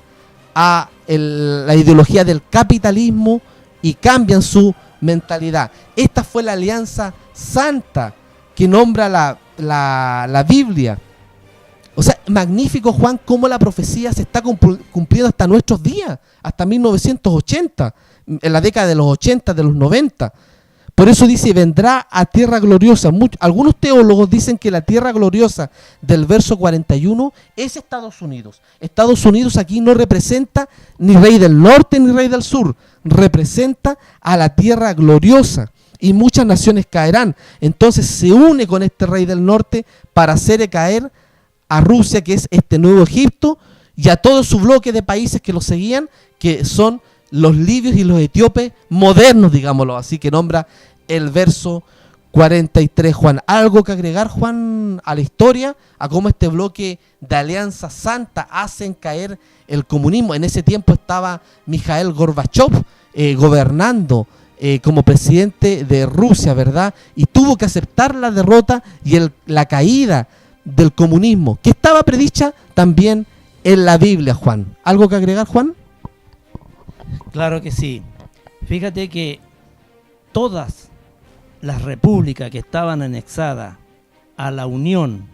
a la ideología del capitalismo, y cambian su mentalidad. Esta fue la alianza santa que nombra la Biblia. O sea, magnífico, Juan, cómo la profecía se está cumpliendo hasta nuestros días, hasta 1980, en la década de los 80, de los 90. Por eso dice, vendrá a tierra gloriosa. Algunos teólogos dicen que la tierra gloriosa del verso 41 es Estados Unidos. Estados Unidos aquí no representa ni rey del norte ni rey del sur, representa a la tierra gloriosa, y muchas naciones caerán. Entonces se une con este rey del norte para hacer caer a Rusia, que es este nuevo Egipto, y a todo su bloque de países que lo seguían, que son los libios y los etíopes modernos, digámoslo así, que nombra el verso 43, Juan. ¿Algo que agregar, Juan, a la historia, a cómo este bloque de alianza santa hacen caer el comunismo? En ese tiempo estaba Mikhail Gorbachev gobernando como presidente de Rusia, ¿verdad? Y tuvo que aceptar la derrota y la caída del comunismo, que estaba predicha también en la Biblia, Juan. ¿Algo que agregar, Juan? Claro que sí. Fíjate que todas las repúblicas que estaban anexadas a la Unión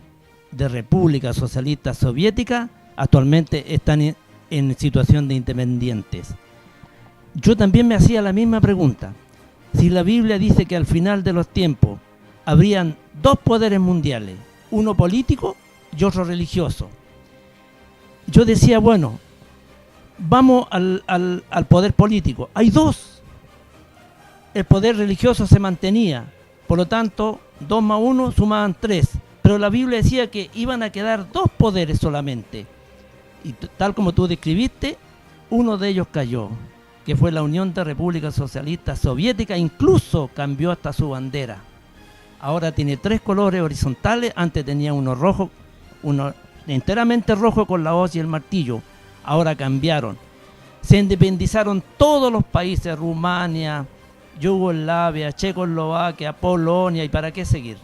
de Repúblicas Socialistas Soviéticas actualmente están en situación de independientes. Yo también me hacía la misma pregunta. Si la Biblia dice que al final de los tiempos habrían dos poderes mundiales, uno político y otro religioso, yo decía, bueno, vamos al poder político. Hay dos. el poder religioso se mantenía. Por lo tanto, 2 más 1 sumaban 3. Pero la Biblia decía que iban a quedar 2 poderes solamente. Y tal como tú describiste, uno de ellos cayó, que fue la Unión de Repúblicas Socialistas Soviéticas. Incluso cambió hasta su bandera. Ahora tiene 3 colores horizontales. Antes tenía uno rojo, uno enteramente rojo con la hoz y el martillo. Ahora cambiaron. Se independizaron todos los países: Rumania, Yugoslavia, Checoslovaquia, Polonia, y para qué seguir.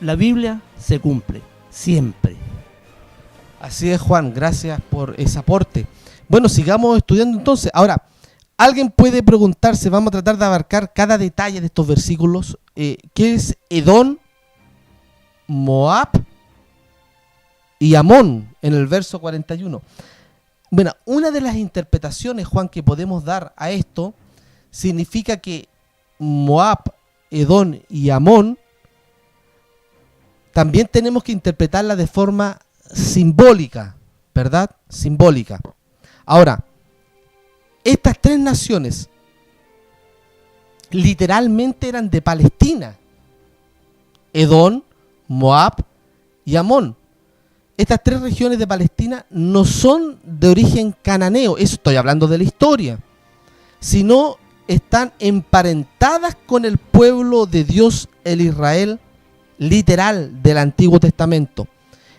La Biblia se cumple, siempre. Así es, Juan, gracias por ese aporte. Bueno, sigamos estudiando entonces. Ahora, alguien puede preguntarse, vamos a tratar de abarcar cada detalle de estos versículos. ¿Qué es Edom, Moab y Amón en el verso 41? Bueno, una de las interpretaciones, Juan, que podemos dar a esto significa que Moab, Edom y Amón también tenemos que interpretarla de forma simbólica, ¿verdad? Simbólica. Ahora, estas 3 naciones literalmente eran de Palestina: Edom, Moab y Amón. Estas 3 regiones de Palestina no son de origen cananeo, eso estoy hablando de la historia, sino están emparentadas con el pueblo de Dios, el Israel literal del Antiguo Testamento.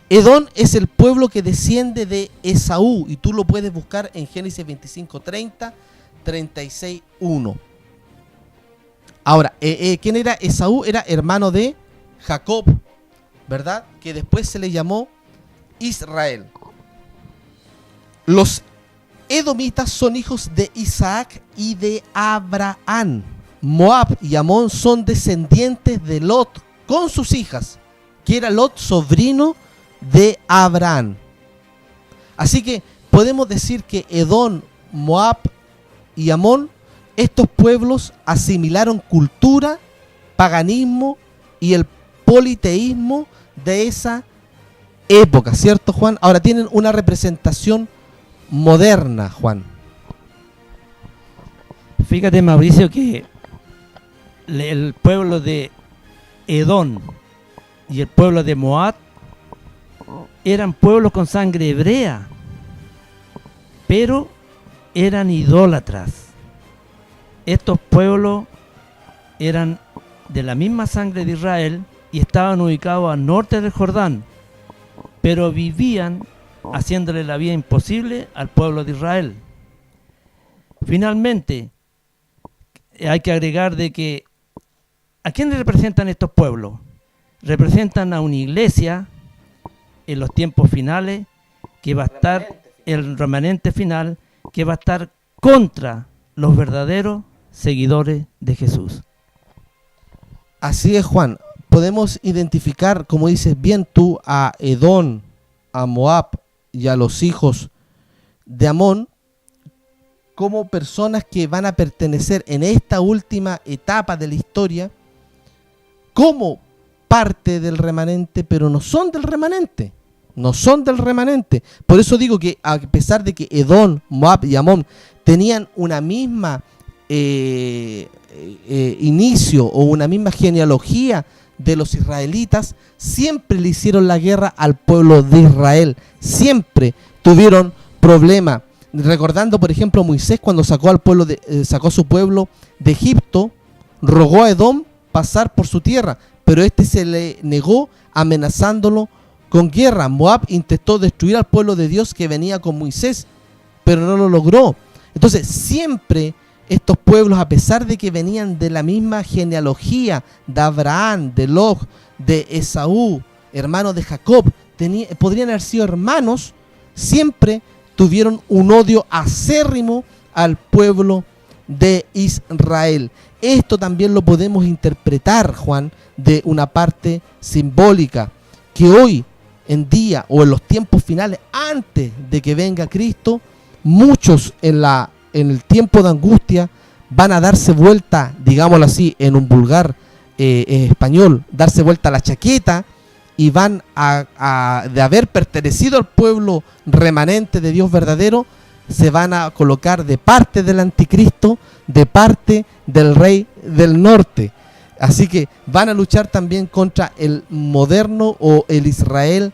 Edom es el pueblo que desciende de Esaú, y tú lo puedes buscar en Génesis 25:30, 36:1. Ahora, ¿quién era Esaú? Era hermano de Jacob, ¿verdad? Que después se le llamó Israel. Los edomitas son hijos de Isaac y de Abraham. Moab y Amón son descendientes de Lot con sus hijas, que era Lot sobrino de Abraham. Así que podemos decir que Edom, Moab y Amón, estos pueblos asimilaron cultura, paganismo y el politeísmo de esa época, ¿cierto, Juan? Ahora tienen una representación moderna, Juan. Fíjate, Mauricio, que el pueblo de Edom y el pueblo de Moab eran pueblos con sangre hebrea, pero eran idólatras. Estos pueblos eran de la misma sangre de Israel y estaban ubicados al norte del Jordán, pero vivían haciéndole la vida imposible al pueblo de Israel. Finalmente, hay que agregar de que ¿a quiénes representan estos pueblos? Representan a una iglesia en los tiempos finales que va a estar, el remanente final, que va a estar contra los verdaderos seguidores de Jesús. Así es, Juan. Podemos identificar, como dices bien tú, a Edom, a Moab y a los hijos de Amón como personas que van a pertenecer en esta última etapa de la historia como parte del remanente, pero no son del remanente. No son del remanente. Por eso digo que a pesar de que Edom, Moab y Amón tenían una misma inicio o una misma genealogía de los israelitas, siempre le hicieron la guerra al pueblo de Israel. Siempre tuvieron problemas. Recordando, por ejemplo, Moisés cuando sacó a su pueblo de Egipto, rogó a Edom pasar por su tierra, pero este se le negó, amenazándolo con guerra. Moab intentó destruir al pueblo de Dios que venía con Moisés, pero no lo logró. Entonces siempre estos pueblos, a pesar de que venían de la misma genealogía de Abraham, de Lot, de Esaú, hermano de Jacob, podrían haber sido hermanos, siempre tuvieron un odio acérrimo al pueblo de Israel. Esto también lo podemos interpretar, Juan, de una parte simbólica, que hoy en día o en los tiempos finales, antes de que venga Cristo, muchos en el tiempo de angustia van a darse vuelta, digámoslo así, en un vulgar español, darse vuelta a la chaqueta, y van de haber pertenecido al pueblo remanente de Dios verdadero, se van a colocar de parte del anticristo, de parte del rey del norte. Así que van a luchar también contra el moderno o el Israel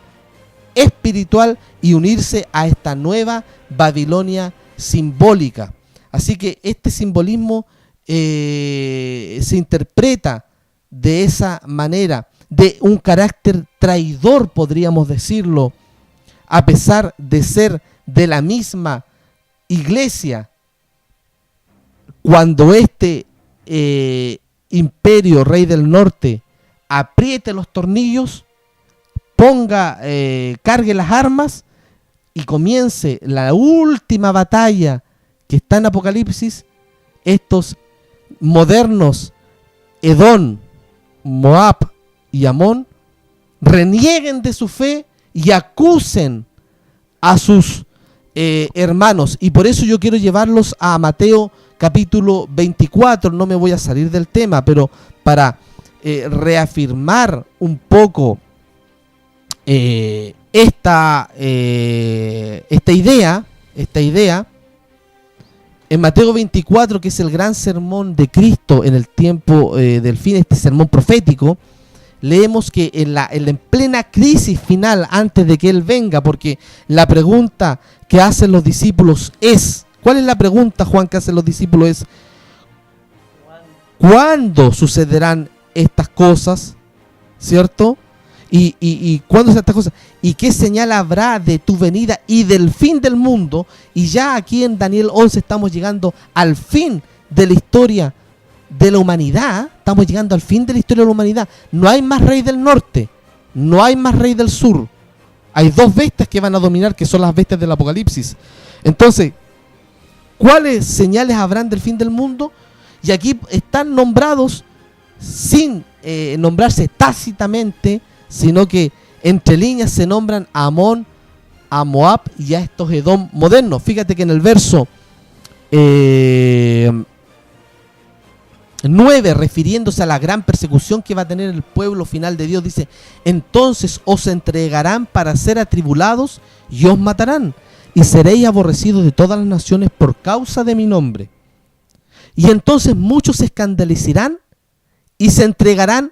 espiritual y unirse a esta nueva Babilonia simbólica. Así que este simbolismo se interpreta de esa manera, de un carácter traidor, podríamos decirlo, a pesar de ser de la misma iglesia. Cuando este imperio, rey del norte, apriete los tornillos, cargue las armas y comience la última batalla que está en Apocalipsis, estos modernos Edom, Moab y Amón renieguen de su fe y acusen a sus hermanos. Y por eso yo quiero llevarlos a Mateo capítulo 24. No me voy a salir del tema, pero para reafirmar un poco esta idea, en Mateo 24, que es el gran sermón de Cristo en el tiempo del fin, este sermón profético, leemos que en plena crisis final, antes de que Él venga, porque la pregunta que hacen los discípulos es, ¿cuál es la pregunta, Juan, que hacen los discípulos? Es, ¿cuándo sucederán estas cosas? ¿Cierto? ¿Y cuándo serán estas cosas? ¿Y qué señal habrá de tu venida y del fin del mundo? Y ya aquí en Daniel 11 estamos llegando al fin de la historia de la humanidad. Estamos llegando al fin de la historia de la humanidad. No hay más rey del norte, no hay más rey del sur. Hay dos bestias que van a dominar, que son las bestias del Apocalipsis. Entonces, ¿cuáles señales habrán del fin del mundo? Y aquí están nombrados sin nombrarse tácitamente, sino que entre líneas se nombran a Amón, a Moab y a estos Edom modernos. Fíjate que en el verso 9, refiriéndose a la gran persecución que va a tener el pueblo final de Dios, dice: entonces os entregarán para ser atribulados y os matarán, y seréis aborrecidos de todas las naciones por causa de mi nombre. Y entonces muchos se escandalizarán y se entregarán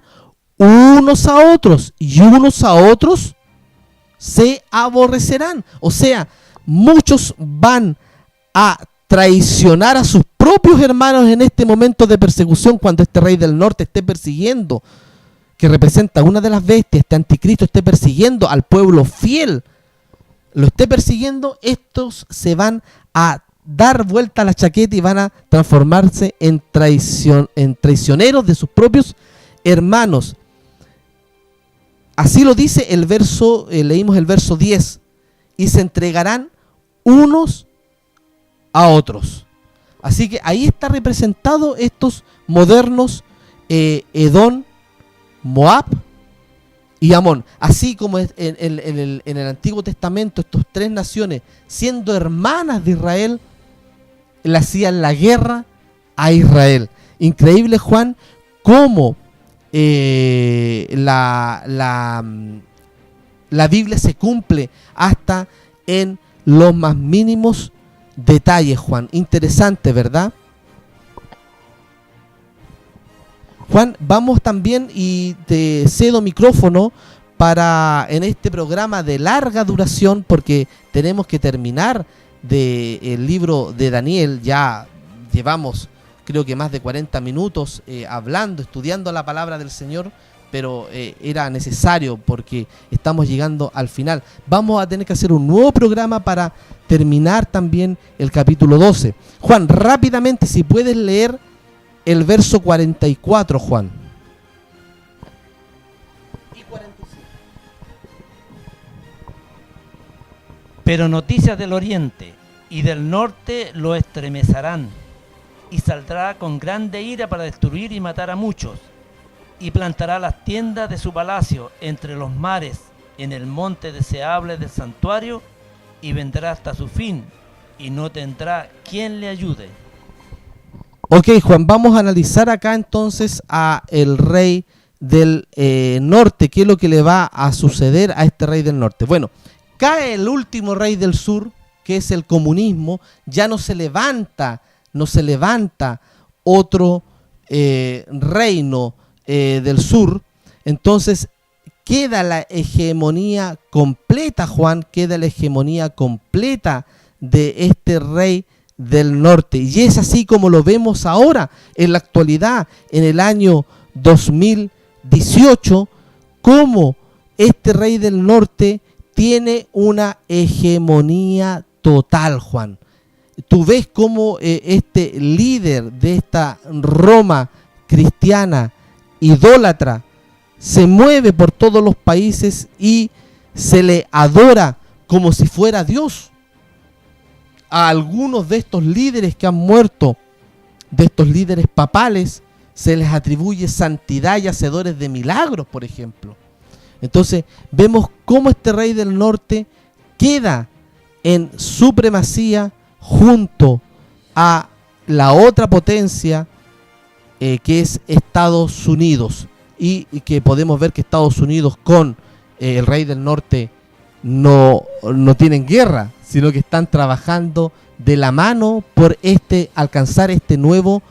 unos a otros, y unos a otros se aborrecerán. O sea, muchos van a traicionar a sus propios hermanos en este momento de persecución, cuando este rey del norte esté persiguiendo, que representa una de las bestias, este anticristo, esté persiguiendo al pueblo fiel, lo esté persiguiendo. Estos se van a dar vuelta a la chaqueta y van a transformarse en traicioneros de sus propios hermanos. Así lo dice el verso, leímos el verso 10, y se entregarán unos a otros. Así que ahí está representado estos modernos Edom, Moab y Amón. Así como en el Antiguo Testamento, estas tres naciones, siendo hermanas de Israel, le hacían la guerra a Israel. Increíble, Juan, cómo la Biblia se cumple hasta en los más mínimos detalles, Juan. Interesante, ¿verdad? Juan, vamos también, y te cedo micrófono para en este programa de larga duración, porque tenemos que terminar el libro de Daniel. Ya llevamos, creo que más de 40 minutos hablando, estudiando la palabra del Señor, pero era necesario porque estamos llegando al final. Vamos a tener que hacer un nuevo programa para terminar también el capítulo 12. Juan, rápidamente, si puedes leer el verso 44, Juan. Y 45. Pero noticias del oriente y del norte lo estremecerán, y saldrá con grande ira para destruir y matar a muchos, y plantará las tiendas de su palacio entre los mares, en el monte deseable del santuario, y vendrá hasta su fin, y no tendrá quien le ayude. Ok, Juan, vamos a analizar acá entonces a el rey del norte. ¿Qué es lo que le va a suceder a este rey del norte? Bueno, cae el último rey del sur, que es el comunismo. Ya no se levanta no se levanta otro reino del sur, entonces queda la hegemonía completa, Juan, queda la hegemonía completa de este rey del norte. Y es así como lo vemos ahora, en la actualidad, en el año 2018, como este rey del norte tiene una hegemonía total, Juan. Tú ves cómo este líder de esta Roma cristiana, idólatra, se mueve por todos los países y se le adora como si fuera Dios. A algunos de estos líderes que han muerto, de estos líderes papales, se les atribuye santidad y hacedores de milagros, por ejemplo. Entonces vemos cómo este rey del norte queda en supremacía junto a la otra potencia que es Estados Unidos, y que podemos ver que Estados Unidos con el rey del norte no tienen guerra, sino que están trabajando de la mano por alcanzar este nuevo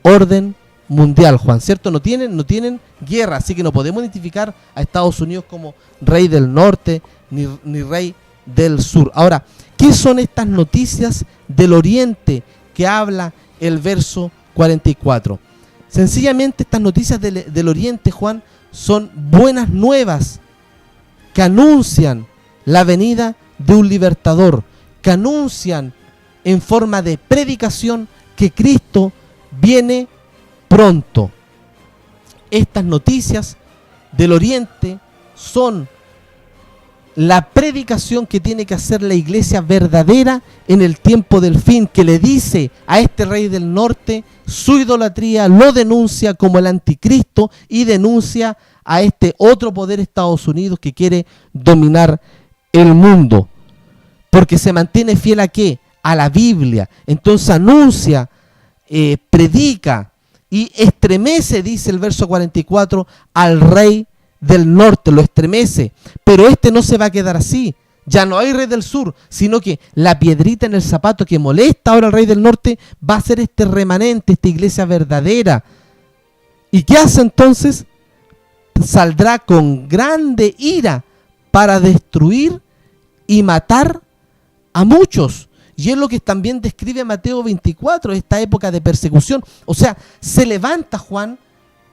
orden mundial, Juan, ¿cierto? No tienen guerra, así que no podemos identificar a Estados Unidos como rey del norte ni rey del sur. Ahora, ¿qué son estas noticias del oriente que habla el verso 44? Sencillamente estas noticias del oriente, Juan, son buenas nuevas que anuncian la venida de un libertador, que anuncian en forma de predicación que Cristo viene pronto. Estas noticias del oriente son la predicación que tiene que hacer la iglesia verdadera en el tiempo del fin, que le dice a este rey del norte su idolatría, lo denuncia como el anticristo y denuncia a este otro poder, Estados Unidos, que quiere dominar el mundo, porque se mantiene fiel ¿a qué? A la Biblia. Entonces anuncia, predica y estremece, dice el verso 44, al rey del norte, lo estremece, pero este no se va a quedar así. Ya no hay rey del sur, sino que la piedrita en el zapato que molesta ahora al rey del norte va a ser este remanente, esta iglesia verdadera. ¿Y qué hace entonces? Saldrá con grande ira para destruir y matar a muchos. Y es lo que también describe Mateo 24, esta época de persecución. O sea, se levanta, Juan,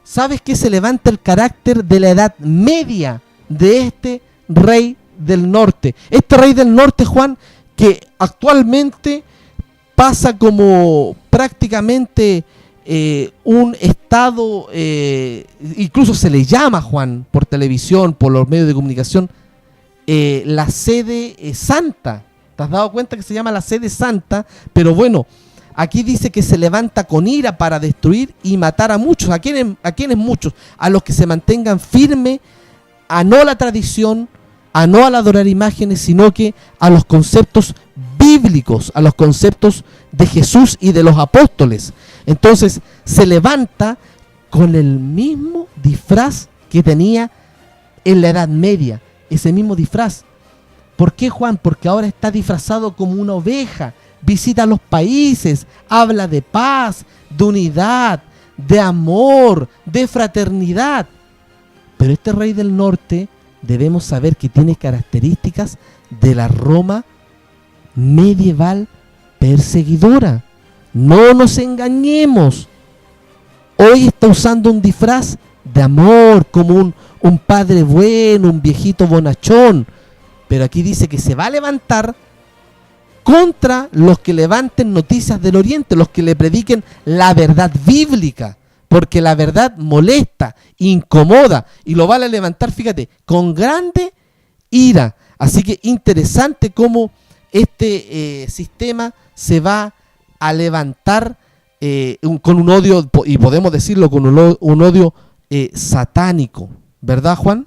¿sabes qué? Se levanta el carácter de la edad media de este rey del norte. Este rey del norte, Juan, que actualmente pasa como prácticamente un estado, incluso se le llama, Juan, por televisión, por los medios de comunicación, la sede santa. ¿Te has dado cuenta que se llama la sede santa? Pero bueno, aquí dice que se levanta con ira para destruir y matar a muchos. ¿A quiénes muchos? A los que se mantengan firmes a no la tradición, a no al adorar imágenes, sino que a los conceptos bíblicos, a los conceptos de Jesús y de los apóstoles. Entonces se levanta con el mismo disfraz que tenía en la Edad Media, ese mismo disfraz. ¿Por qué, Juan? Porque ahora está disfrazado como una oveja, visita los países, habla de paz, de unidad, de amor, de fraternidad. Pero este rey del norte debemos saber que tiene características de la Roma medieval perseguidora. No nos engañemos. Hoy está usando un disfraz de amor, como un padre bueno, un viejito bonachón. Pero aquí dice que se va a levantar contra los que levanten noticias del oriente, los que le prediquen la verdad bíblica. Porque la verdad molesta, incomoda, y lo va a levantar, fíjate, con grande ira. Así que interesante cómo este sistema se va a levantar con un odio, y podemos decirlo, con un odio satánico. ¿Verdad, Juan?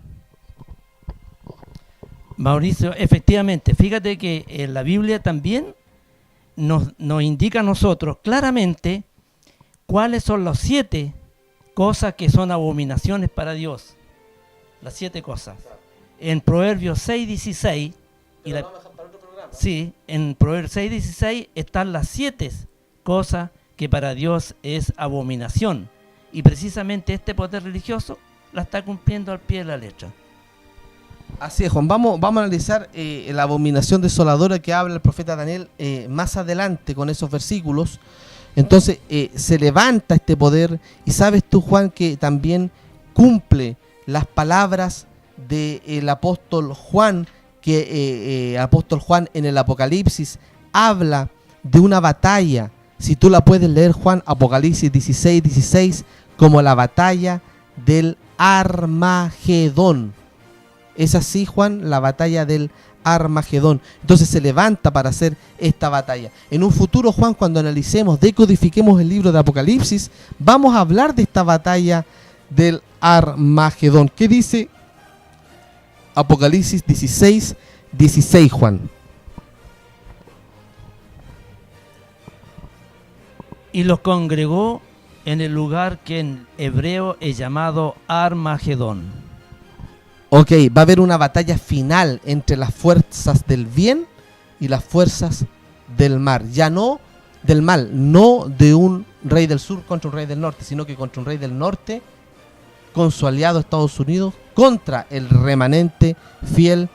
Mauricio, efectivamente, fíjate que en la Biblia también nos indica a nosotros claramente cuáles son las 7 cosas que son abominaciones para Dios. Las 7 cosas. En Proverbios 6:16, sí, en Proverbios 6:16 están las 7 cosas que para Dios es abominación. Y precisamente este poder religioso la está cumpliendo al pie de la letra. Así es, Juan. Vamos a analizar la abominación desoladora que habla el profeta Daniel más adelante con esos versículos. Entonces se levanta este poder, y sabes tú, Juan, que también cumple las palabras del apóstol Juan, que apóstol Juan en el Apocalipsis habla de una batalla. Si tú la puedes leer, Juan, Apocalipsis 16:16, como la batalla del Armagedón. Es así, Juan, la batalla del Armagedón. Entonces se levanta para hacer esta batalla. En un futuro, Juan, cuando analicemos, decodifiquemos el libro de Apocalipsis, vamos a hablar de esta batalla del Armagedón. ¿Qué dice Apocalipsis 16:16, Juan? Y los congregó en el lugar que en hebreo es llamado Armagedón. Ok, va a haber una batalla final entre las fuerzas del bien y las fuerzas del mal. Ya no del mal, no de un rey del sur contra un rey del norte, sino que contra un rey del norte con su aliado Estados Unidos, contra el remanente fiel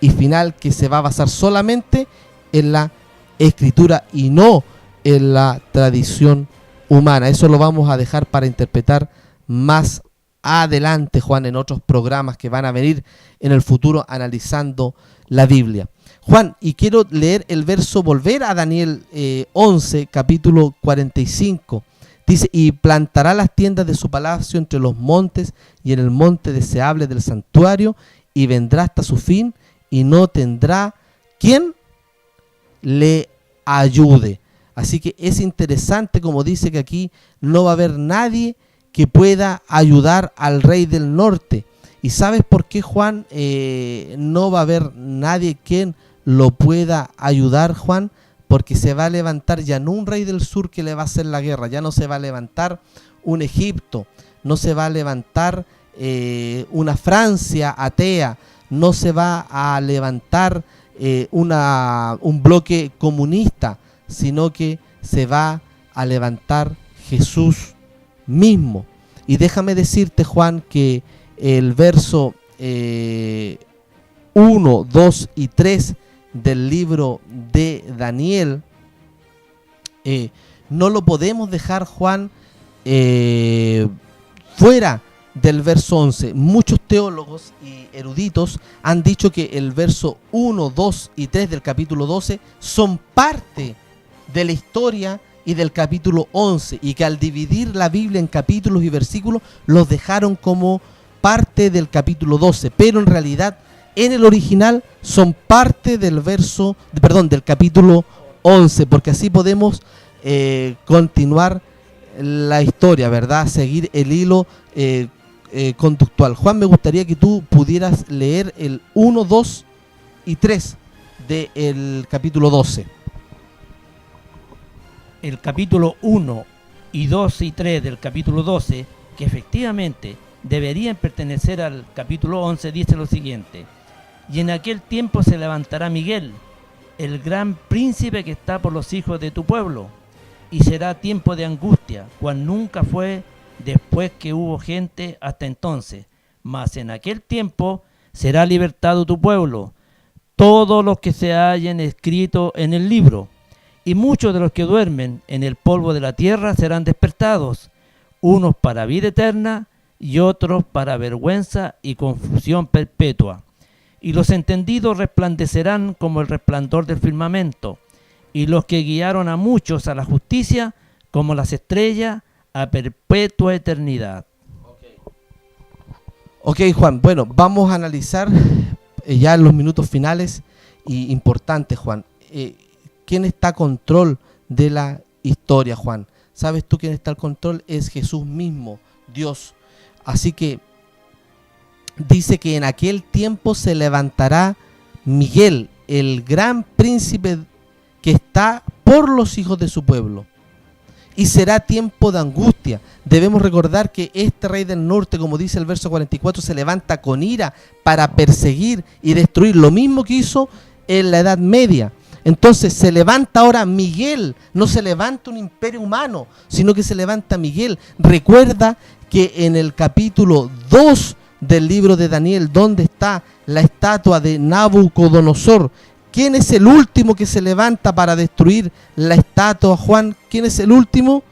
y final, que se va a basar solamente en la escritura y no en la tradición humana. Eso lo vamos a dejar para interpretar más adelante, Juan, en otros programas que van a venir en el futuro analizando la Biblia. Juan, y quiero leer el verso, volver a Daniel 11, capítulo 45. Dice: y plantará las tiendas de su palacio entre los montes y en el monte deseable del santuario, y vendrá hasta su fin, y no tendrá quien le ayude. Así que es interesante, como dice, que aquí no va a haber nadie que pueda ayudar al rey del norte. ¿Y sabes por qué, Juan, no va a haber nadie quien lo pueda ayudar, Juan? Porque se va a levantar ya no un rey del sur que le va a hacer la guerra, ya no se va a levantar un Egipto, no se va a levantar una Francia atea, no se va a levantar un bloque comunista, sino que se va a levantar Jesús mismo. Y déjame decirte, Juan, que el verso 1, 2 y 3 del libro de Daniel no lo podemos dejar, Juan, fuera del verso 11. Muchos teólogos y eruditos han dicho que el verso 1, 2 y 3 del capítulo 12 son parte de la historia y del capítulo 11, y que al dividir la Biblia en capítulos y versículos los dejaron como parte del capítulo 12, pero en realidad en el original son parte del del capítulo 11, porque así podemos continuar la historia, ¿verdad? Seguir el hilo conductual. Juan, me gustaría que tú pudieras leer el 1, 2 y 3 del capítulo 12. El capítulo 1 y 2 y 3 del capítulo 12, que efectivamente deberían pertenecer al capítulo 11, dice lo siguiente: y en aquel tiempo se levantará Miguel, el gran príncipe que está por los hijos de tu pueblo, y será tiempo de angustia, cual nunca fue después que hubo gente hasta entonces. Mas en aquel tiempo será libertado tu pueblo, todos los que se hayan escrito en el libro. Y muchos de los que duermen en el polvo de la tierra serán despertados, unos para vida eterna y otros para vergüenza y confusión perpetua. Y los entendidos resplandecerán como el resplandor del firmamento, y los que guiaron a muchos a la justicia como las estrellas a perpetua eternidad. Ok, Juan, bueno, vamos a analizar ya en los minutos finales, y importante, Juan, ¿quién está a control de la historia, Juan? ¿Sabes tú quién está al control? Es Jesús mismo, Dios. Así que dice que en aquel tiempo se levantará Miguel, el gran príncipe que está por los hijos de su pueblo. Y será tiempo de angustia. Debemos recordar que este rey del norte, como dice el verso 44, se levanta con ira para perseguir y destruir, lo mismo que hizo en la Edad Media. Entonces se levanta ahora Miguel, no se levanta un imperio humano, sino que se levanta Miguel. Recuerda que en el capítulo 2 del libro de Daniel, donde está la estatua de Nabucodonosor, ¿quién es el último que se levanta para destruir la estatua, Juan? ¿Quién es el último?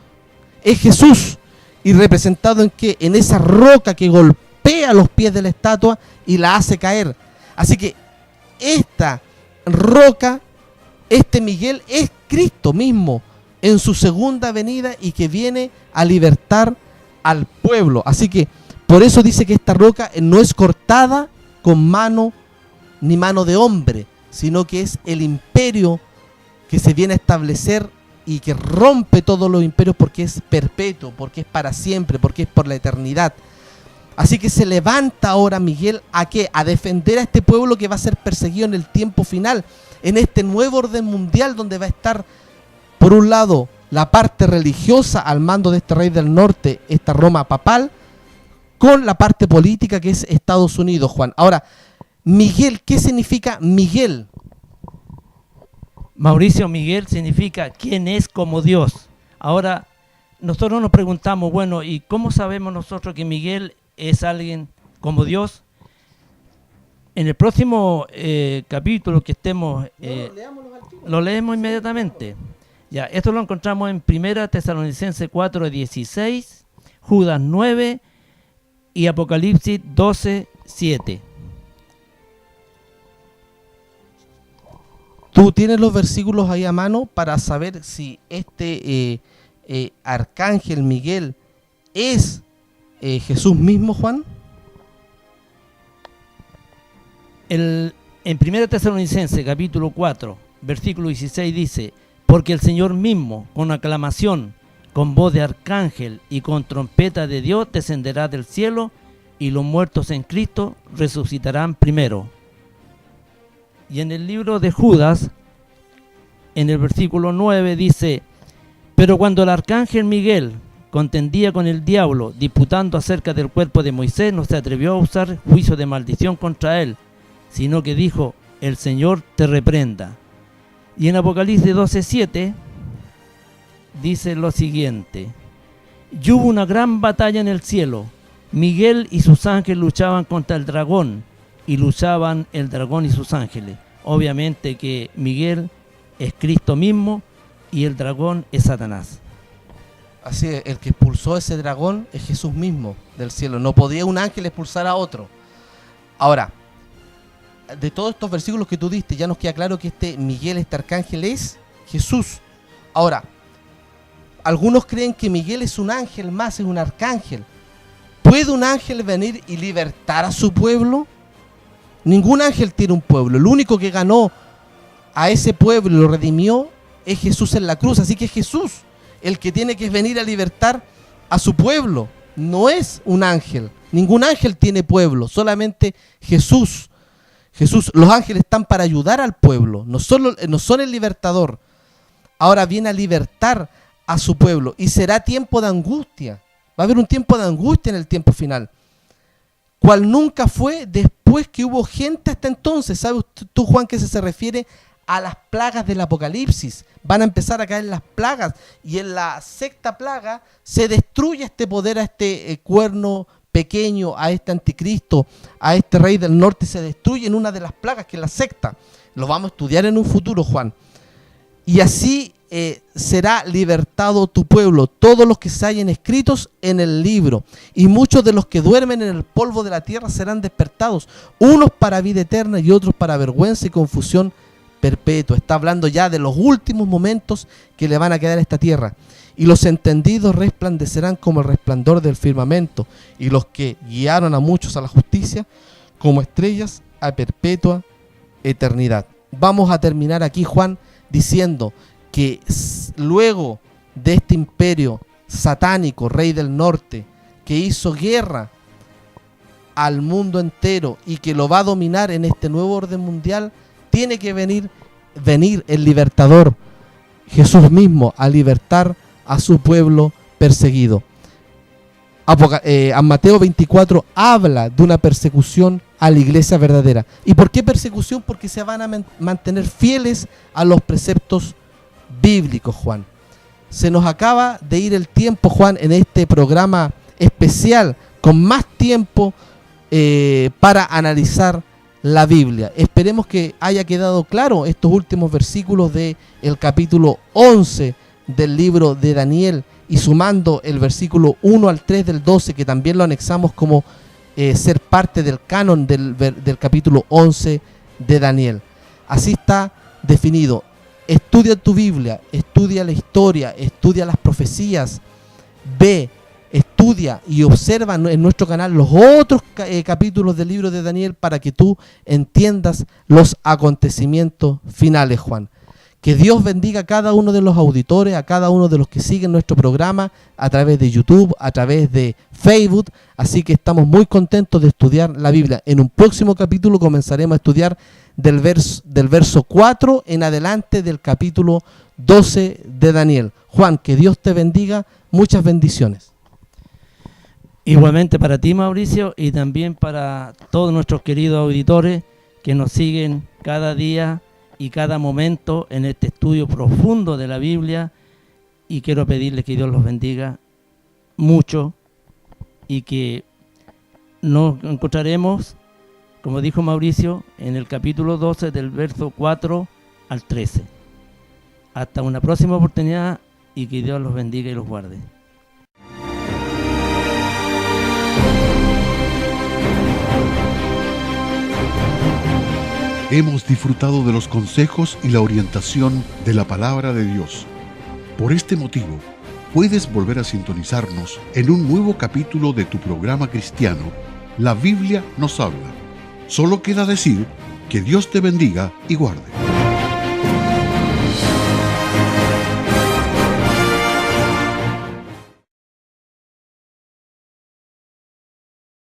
Es Jesús. ¿Y representado en qué? En esa roca que golpea los pies de la estatua y la hace caer. Así que esta roca, este Miguel, es Cristo mismo en su segunda venida y que viene a libertar al pueblo. Así que por eso dice que esta roca no es cortada con mano ni mano de hombre, sino que es el imperio que se viene a establecer y que rompe todos los imperios, porque es perpetuo, porque es para siempre, porque es por la eternidad. Así que se levanta ahora Miguel ¿a qué? A defender a este pueblo que va a ser perseguido en el tiempo final, en este nuevo orden mundial donde va a estar, por un lado, la parte religiosa al mando de este rey del norte, esta Roma papal, con la parte política que es Estados Unidos, Juan. Ahora, Miguel, ¿qué significa Miguel? Mauricio, Miguel significa quien es como Dios. Ahora, nosotros nos preguntamos, bueno, ¿y cómo sabemos nosotros que Miguel es alguien como Dios? En el próximo capítulo que estemos, lo leemos inmediatamente. Ya, esto lo encontramos en 1 Tesalonicenses 4:16, Judas 9 y Apocalipsis 12:7. ¿Tú tienes los versículos ahí a mano para saber si este arcángel Miguel es Jesús mismo, Juan? En 1 Tesalonicenses capítulo 4, versículo 16 dice: porque el Señor mismo, con aclamación, con voz de arcángel y con trompeta de Dios, descenderá del cielo, y los muertos en Cristo resucitarán primero. Y en el libro de Judas, en el versículo 9 dice: pero cuando el arcángel Miguel contendía con el diablo, disputando acerca del cuerpo de Moisés, no se atrevió a usar juicio de maldición contra él, sino que dijo: el Señor te reprenda. Y en Apocalipsis 12:7 dice lo siguiente: y hubo una gran batalla en el cielo. Miguel y sus ángeles luchaban contra el dragón, y luchaban el dragón y sus ángeles. Obviamente que Miguel es Cristo mismo y el dragón es Satanás. Así es, el que expulsó a ese dragón es Jesús mismo del cielo. No podía un ángel expulsar a otro. Ahora, de todos estos versículos que tú diste, ya nos queda claro que este Miguel, este arcángel, es Jesús. Ahora, algunos creen que Miguel es un ángel más, es un arcángel. ¿Puede un ángel venir y libertar a su pueblo? Ningún ángel tiene un pueblo. El único que ganó a ese pueblo y lo redimió es Jesús en la cruz. Así que es Jesús el que tiene que venir a libertar a su pueblo. No es un ángel. Ningún ángel tiene pueblo, solamente Jesús. Los ángeles están para ayudar al pueblo, no son el libertador. Ahora viene a libertar a su pueblo y será tiempo de angustia. Va a haber un tiempo de angustia en el tiempo final, cual nunca fue después que hubo gente hasta entonces. ¿Sabes tú, Juan, que se refiere a las plagas del Apocalipsis? Van a empezar a caer las plagas y en la sexta plaga se destruye este poder, a este cuerno pequeño, a este anticristo, a este rey del norte. Se destruye en una de las plagas, que es la sexta. Lo vamos a estudiar en un futuro, Juan. Y así será libertado tu pueblo, todos los que se hallen escritos en el libro, y muchos de los que duermen en el polvo de la tierra serán despertados, unos para vida eterna y otros para vergüenza y confusión perpetua. Está hablando ya de los últimos momentos que le van a quedar a esta tierra. Y los entendidos resplandecerán como el resplandor del firmamento, y los que guiaron a muchos a la justicia como estrellas a perpetua eternidad. Vamos a terminar aquí, Juan, diciendo que luego de este imperio satánico, rey del norte, que hizo guerra al mundo entero y que lo va a dominar en este nuevo orden mundial, tiene que venir el libertador, Jesús mismo, a libertar a su pueblo perseguido. Mateo 24 habla de una persecución a la iglesia verdadera. ¿Y por qué persecución? Porque se van a mantener fieles a los preceptos bíblicos, Juan. Se nos acaba de ir el tiempo, Juan, en este programa especial, con más tiempo para analizar la Biblia. Esperemos que haya quedado claro estos últimos versículos del capítulo 11 del libro de Daniel, y sumando el versículo 1 al 3 del 12, que también lo anexamos como ser parte del canon del capítulo 11 de Daniel. Así está definido. Estudia tu Biblia, estudia la historia, estudia las profecías, ve, estudia y observa en nuestro canal los otros capítulos del libro de Daniel para que tú entiendas los acontecimientos finales, Juan. Que Dios bendiga a cada uno de los auditores, a cada uno de los que siguen nuestro programa a través de YouTube, a través de Facebook. Así que estamos muy contentos de estudiar la Biblia. En un próximo capítulo comenzaremos a estudiar del verso 4 en adelante del capítulo 12 de Daniel. Juan, que Dios te bendiga. Muchas bendiciones. Igualmente para ti, Mauricio, y también para todos nuestros queridos auditores que nos siguen cada día y cada momento en este estudio profundo de la Biblia, y quiero pedirles que Dios los bendiga mucho y que nos encontraremos, como dijo Mauricio, en el capítulo 12 del verso 4 al 13. Hasta una próxima oportunidad y que Dios los bendiga y los guarde. Hemos disfrutado de los consejos y la orientación de la palabra de Dios. Por este motivo, puedes volver a sintonizarnos en un nuevo capítulo de tu programa cristiano, La Biblia nos habla. Solo queda decir que Dios te bendiga y guarde.